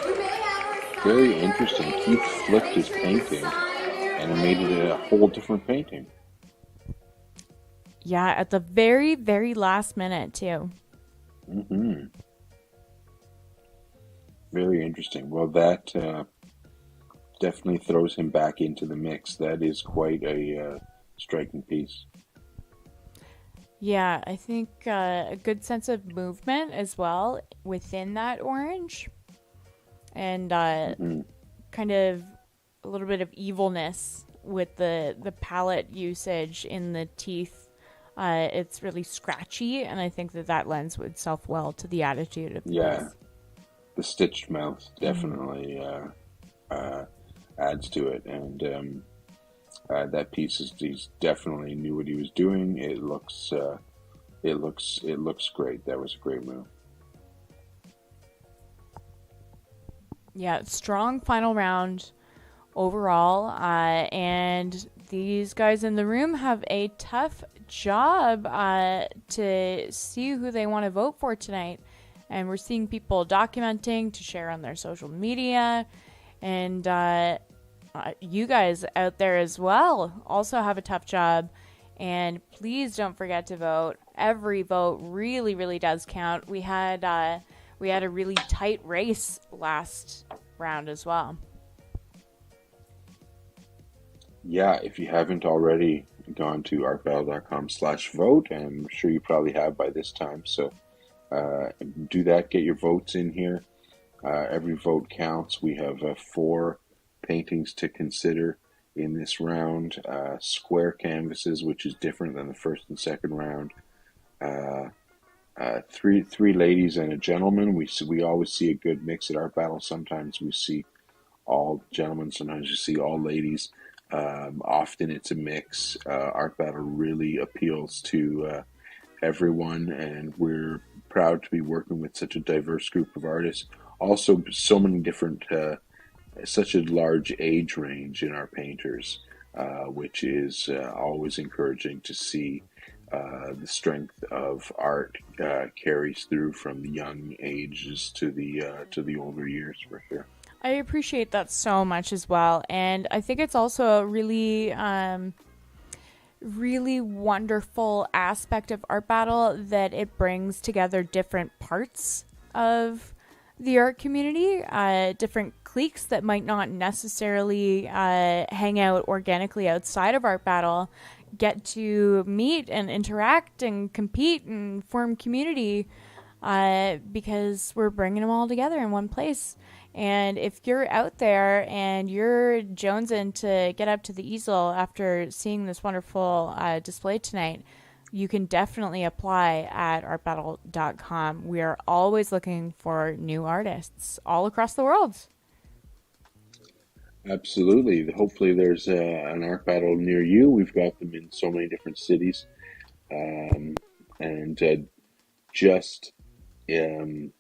We may have our Very interesting. Keith flipped his painting and it made it a whole different painting. Yeah, at the very, very last minute, too. Mm-hmm. Very interesting. Well, that definitely throws him back into the mix. That is quite a striking piece. Yeah, I think a good sense of movement as well within that orange. And kind of a little bit of evilness with the palette usage in the teeth. It's really scratchy, and I think that lends itself well to the attitude of the piece. The stitched mouth definitely adds to it, and that piece he definitely knew what he was doing. It looks great. That was a great move. Yeah, strong final round overall, and these guys in the room have a tough job to see who they want to vote for tonight. And we're seeing people documenting to share on their social media. And you guys out there as well also have a tough job. And please don't forget to vote. Every vote really, really does count. We had a really tight race last round as well. Yeah, if you haven't already gone to artbattle.com/vote, and I'm sure you probably have by this time, so do that. Get your votes in here. Every vote counts. We have 4 paintings to consider in this round. Square canvases, which is different than the first and second round. Three ladies and a gentleman. We always see a good mix at Art Battle. Sometimes we see all gentlemen. Sometimes we see all ladies. Often it's a mix. Art Battle really appeals to everyone, and we're proud to be working with such a diverse group of artists. Also, so many different, such a large age range in our painters, which is always encouraging to see. The strength of art carries through from the young ages to the older years, for sure. I appreciate that so much as well, and I think it's also a really really wonderful aspect of Art Battle that it brings together different parts of the art community, different cliques that might not necessarily hang out organically outside of Art Battle get to meet and interact and compete and form community because we're bringing them all together in one place. And if you're out there and you're jonesing to get up to the easel after seeing this wonderful display tonight, you can definitely apply at artbattle.com. We are always looking for new artists all across the world. Absolutely. Hopefully there's an art battle near you. We've got them in so many different cities. And just in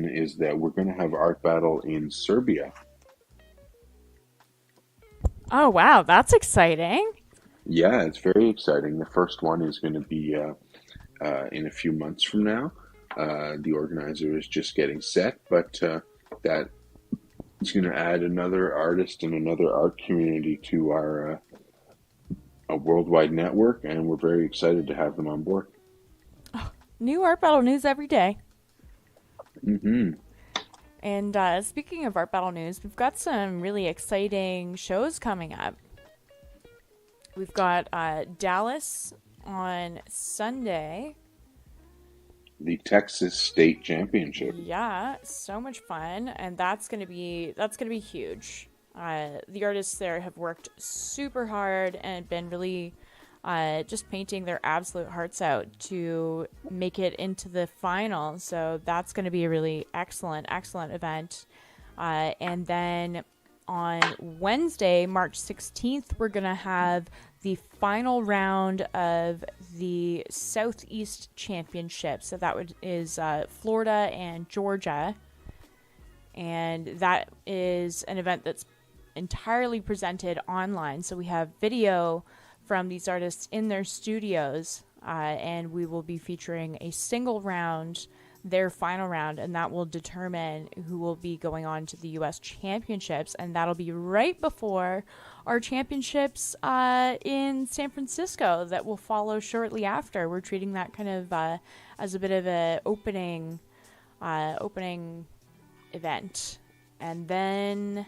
is that we're going to have art battle in Serbia. Oh, wow. That's exciting. Yeah, it's very exciting. The first one is going to be in a few months from now. The organizer is just getting set, but that is going to add another artist and another art community to our a worldwide network, and we're very excited to have them on board. New art battle news every day. Mm-hmm. And speaking of art battle news, we've got some really exciting shows coming up. We've got Dallas on Sunday. The Texas State Championship. Yeah, so much fun, and that's gonna be huge. The artists there have worked super hard and been really just painting their absolute hearts out to make it into the final. So that's going to be a really excellent event. And then on Wednesday, March 16th, we're going to have the final round of the Southeast Championship. So that is Florida and Georgia. And that is an event that's entirely presented online. So we have video from these artists in their studios, and we will be featuring a single round, their final round, and that will determine who will be going on to the U.S. Championships, and that'll be right before our championships in San Francisco that will follow shortly after. We're treating that kind of as a bit of an opening event, and then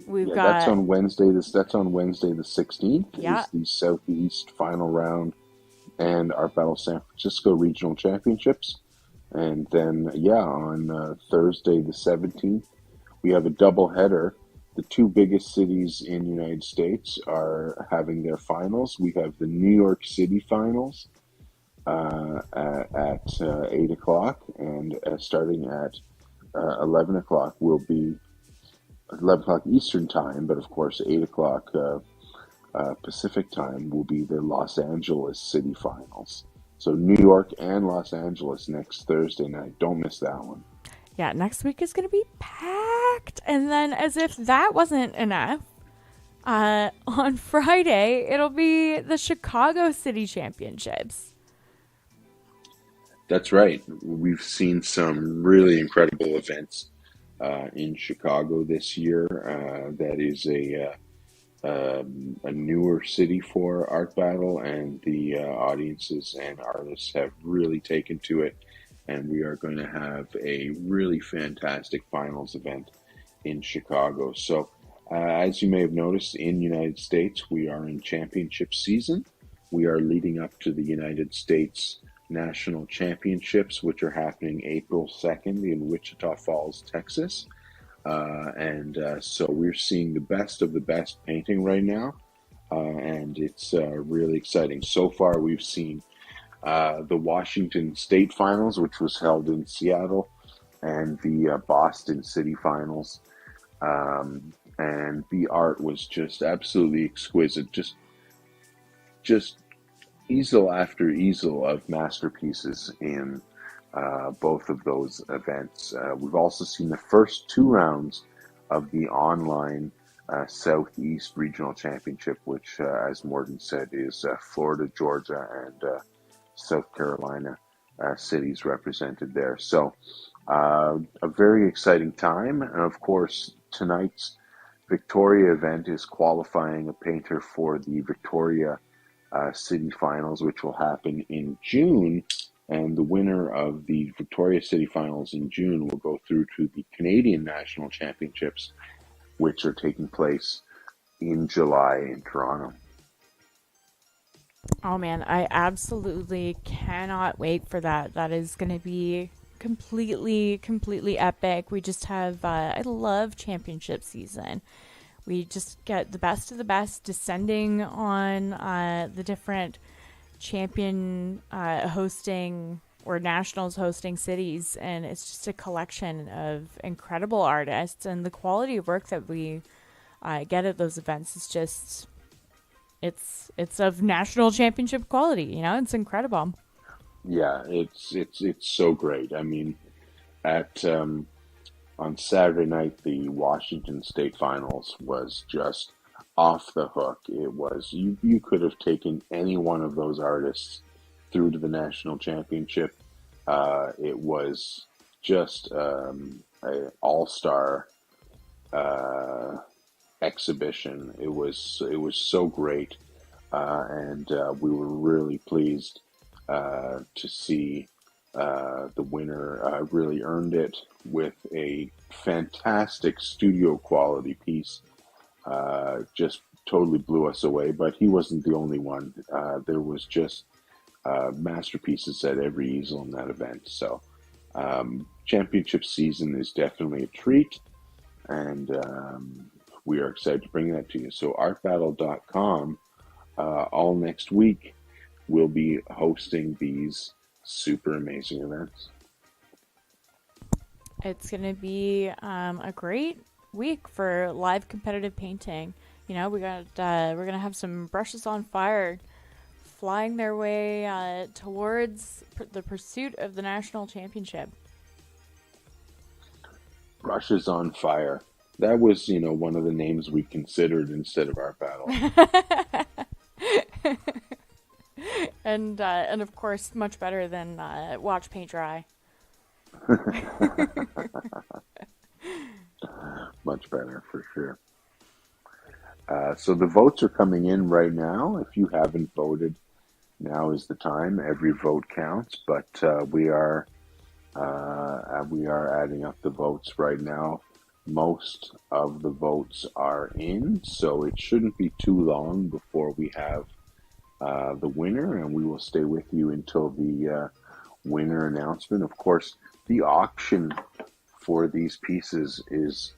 we've got that's on Wednesday. That's on Wednesday the 16th. Yeah. Is the Southeast final round and Art Battle San Francisco Regional Championships, and then on Thursday the 17th we have a double header. The two biggest cities in the United States are having their finals. We have the New York City finals at 8 o'clock, and starting at 11 o'clock will be 11 o'clock Eastern time, but of course 8 o'clock Pacific time will be the Los Angeles City Finals. So New York and Los Angeles next Thursday night. Don't miss that one. Yeah, next week is going to be packed. And then as if that wasn't enough, on Friday, it'll be the Chicago City Championships. That's right. We've seen some really incredible events in Chicago this year. That is a newer city for Art Battle, and the audiences and artists have really taken to it. And we are going to have a really fantastic finals event in Chicago. So, as you may have noticed, in the United States, we are in championship season. We are leading up to the United States National Championships, which are happening April 2nd in Wichita Falls, Texas. So we're seeing the best of the best painting right now, and it's really exciting. So far, we've seen the Washington State Finals, which was held in Seattle, and the Boston City Finals. And the art was just absolutely exquisite. Just easel after easel of masterpieces in both of those events. We've also seen the first two rounds of the online Southeast Regional Championship, which, as Morgan said, is Florida, Georgia, and South Carolina cities represented there. So a very exciting time. And of course, tonight's Victoria event is qualifying a painter for the Victoria City Finals, which will happen in June. And the winner of the Victoria City Finals in June will go through to the Canadian National Championships, which are taking place in July in Toronto. Oh man, I absolutely cannot wait for that. That is going to be completely epic. We just have, I love championship season. We just get the best of the best descending on the different champion hosting or nationals hosting cities, and it's just a collection of incredible artists, and the quality of work that we get at those events is just it's of national championship quality. You know, it's incredible. Yeah, it's so great. I mean, at on Saturday night, the Washington State Finals was just off the hook. It was you could have taken any one of those artists through to the national championship. It was just an all-star uh, exhibition. It was so great, and we were really pleased to see the winner really earned it with a fantastic studio quality piece. Just totally blew us away. But he wasn't the only one. There was just masterpieces at every easel in that event. So championship season is definitely a treat, and we are excited to bring that to you. So artbattle.com, all next week, we'll be hosting these super amazing events. It's going to be a great week for live competitive painting. You know, we're going to have some brushes on fire flying their way towards the pursuit of the national championship. Brushes on Fire. That was, one of the names we considered instead of Art Battle. And of course, much better than Watch Paint Dry. Much better, for sure. So the votes are coming in right now. If you haven't voted, now is the time. Every vote counts, but we are adding up the votes right now. Most of the votes are in, so it shouldn't be too long before we have the winner, and we will stay with you until the winner announcement. Of course, the auction for these pieces is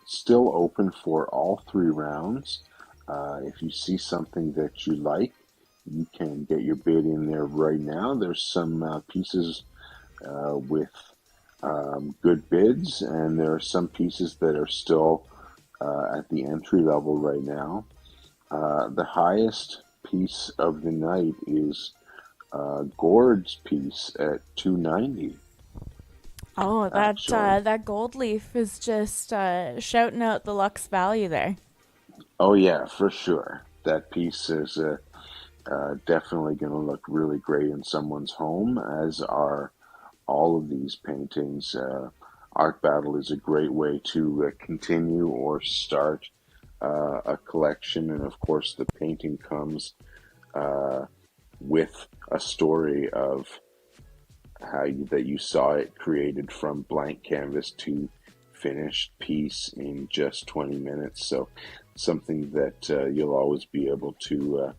still open for all 3 rounds. If you see something that you like, you can get your bid in there right now. There's some pieces with good bids, and there are some pieces that are still at the entry level right now. The highest piece of the night is Gord's piece at $290. Oh, that gold leaf is just shouting out the luxe value there. Oh yeah, for sure. That piece is definitely going to look really great in someone's home, as are all of these paintings. Art Battle is a great way to continue or start a collection, and of course the painting comes with a story of that you saw it created from blank canvas to finished piece in just 20 minutes. So something that you'll always be able to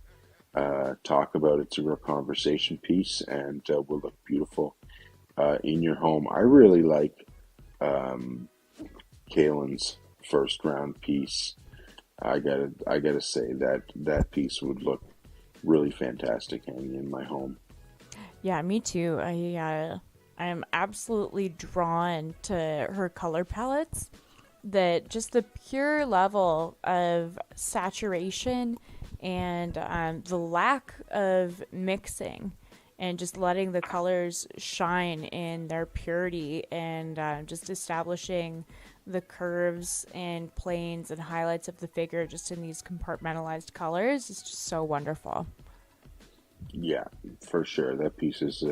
talk about. It's a real conversation piece, and will look beautiful in your home. I really like Cailyn's first round piece. I gotta say that piece would look really fantastic hanging in my home. Yeah, me too. I am absolutely drawn to her color palettes. That just the pure level of saturation and the lack of mixing, and just letting the colors shine in their purity, and just establishing the curves and planes and highlights of the figure just in these compartmentalized colors is just so wonderful. Yeah, for sure. That piece is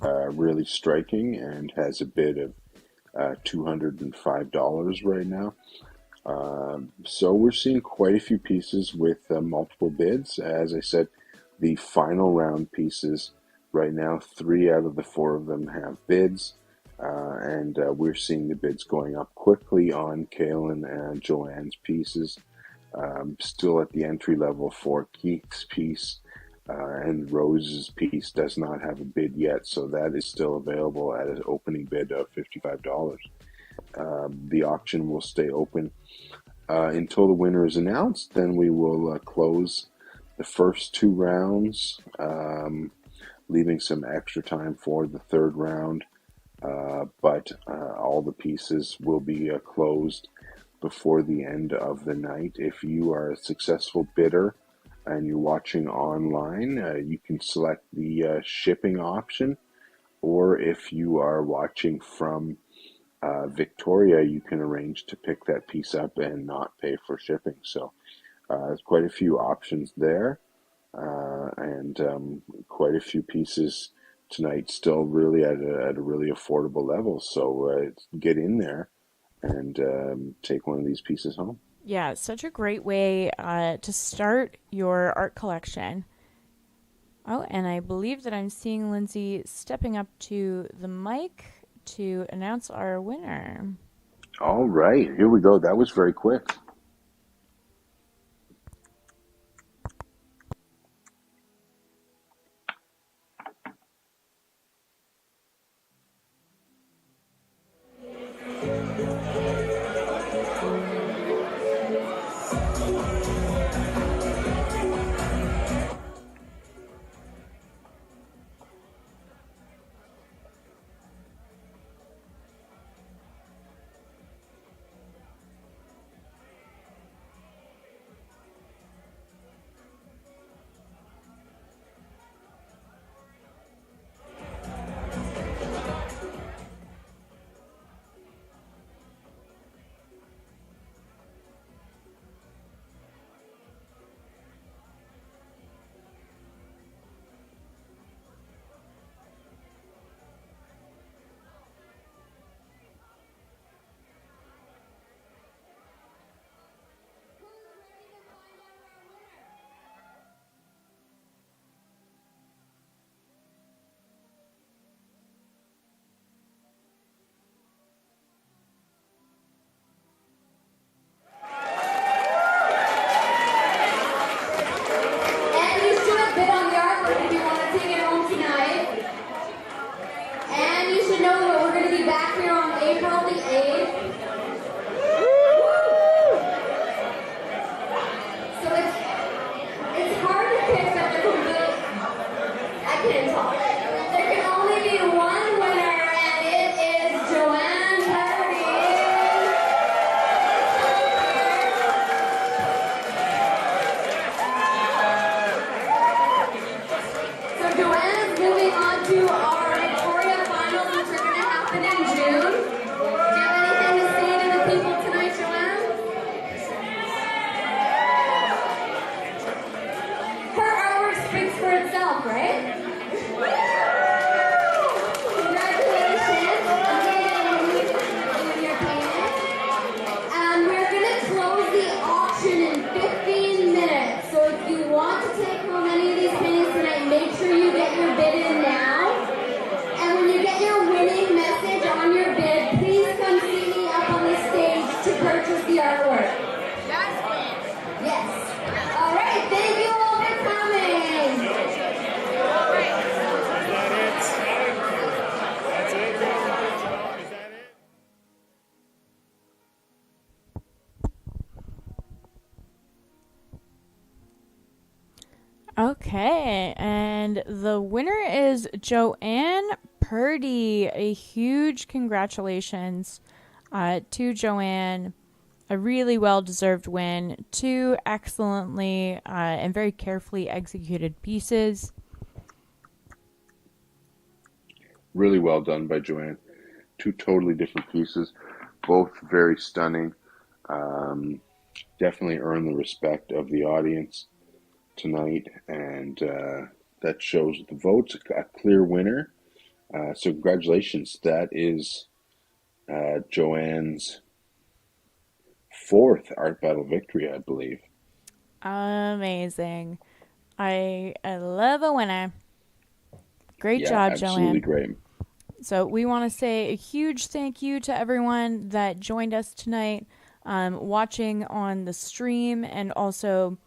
really striking and has a bid of $205 right now. So we're seeing quite a few pieces with multiple bids. As I said, the final round pieces right now, 3 out of the 4 of them have bids, and we're seeing the bids going up quickly on Cailyn and Joanne's pieces. Still at the entry level for Keith's piece, and Rose's piece does not have a bid yet, so that is still available at an opening bid of $55. The auction will stay open until the winner is announced. Then we will close the first 2 rounds, leaving some extra time for the 3rd round. But all the pieces will be closed before the end of the night. If you are a successful bidder and you're watching online, you can select the shipping option, or if you are watching from Victoria, you can arrange to pick that piece up and not pay for shipping. So there's quite a few options there, and quite a few pieces tonight, still really at a really affordable level. So get in there and take one of these pieces home. Yeah, such a great way to start your art collection. Oh, and I believe that I'm seeing Lindsay stepping up to the mic to announce our winner. All right, here we go. That was very quick. Okay, and the winner is Joanne Purdy. A huge congratulations to Joanne. A really well-deserved win. 2 excellently and very carefully executed pieces. Really well done by Joanne. 2 totally different pieces, both very stunning. Definitely earned the respect of the audience tonight, and that shows the votes. A clear winner. So congratulations. That is Joanne's 4th art battle victory, I believe. Amazing. I love a winner. Great job, absolutely Joanne. Great. So we want to say a huge thank you to everyone that joined us tonight, watching on the stream, and also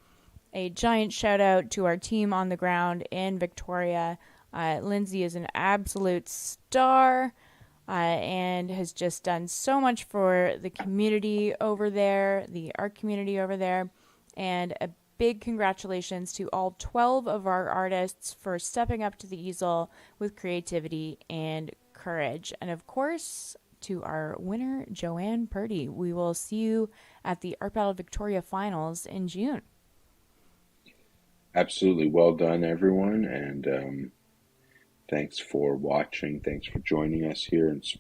a giant shout out to our team on the ground in Victoria. Lindsay is an absolute star and has just done so much for the community over there, the art community over there. And a big congratulations to all 12 of our artists for stepping up to the easel with creativity and courage. And of course, to our winner, Joanne Purdy. We will see you at the Art Battle Victoria Finals in June. Absolutely. Well done, everyone. And thanks for watching. Thanks for joining us here and supporting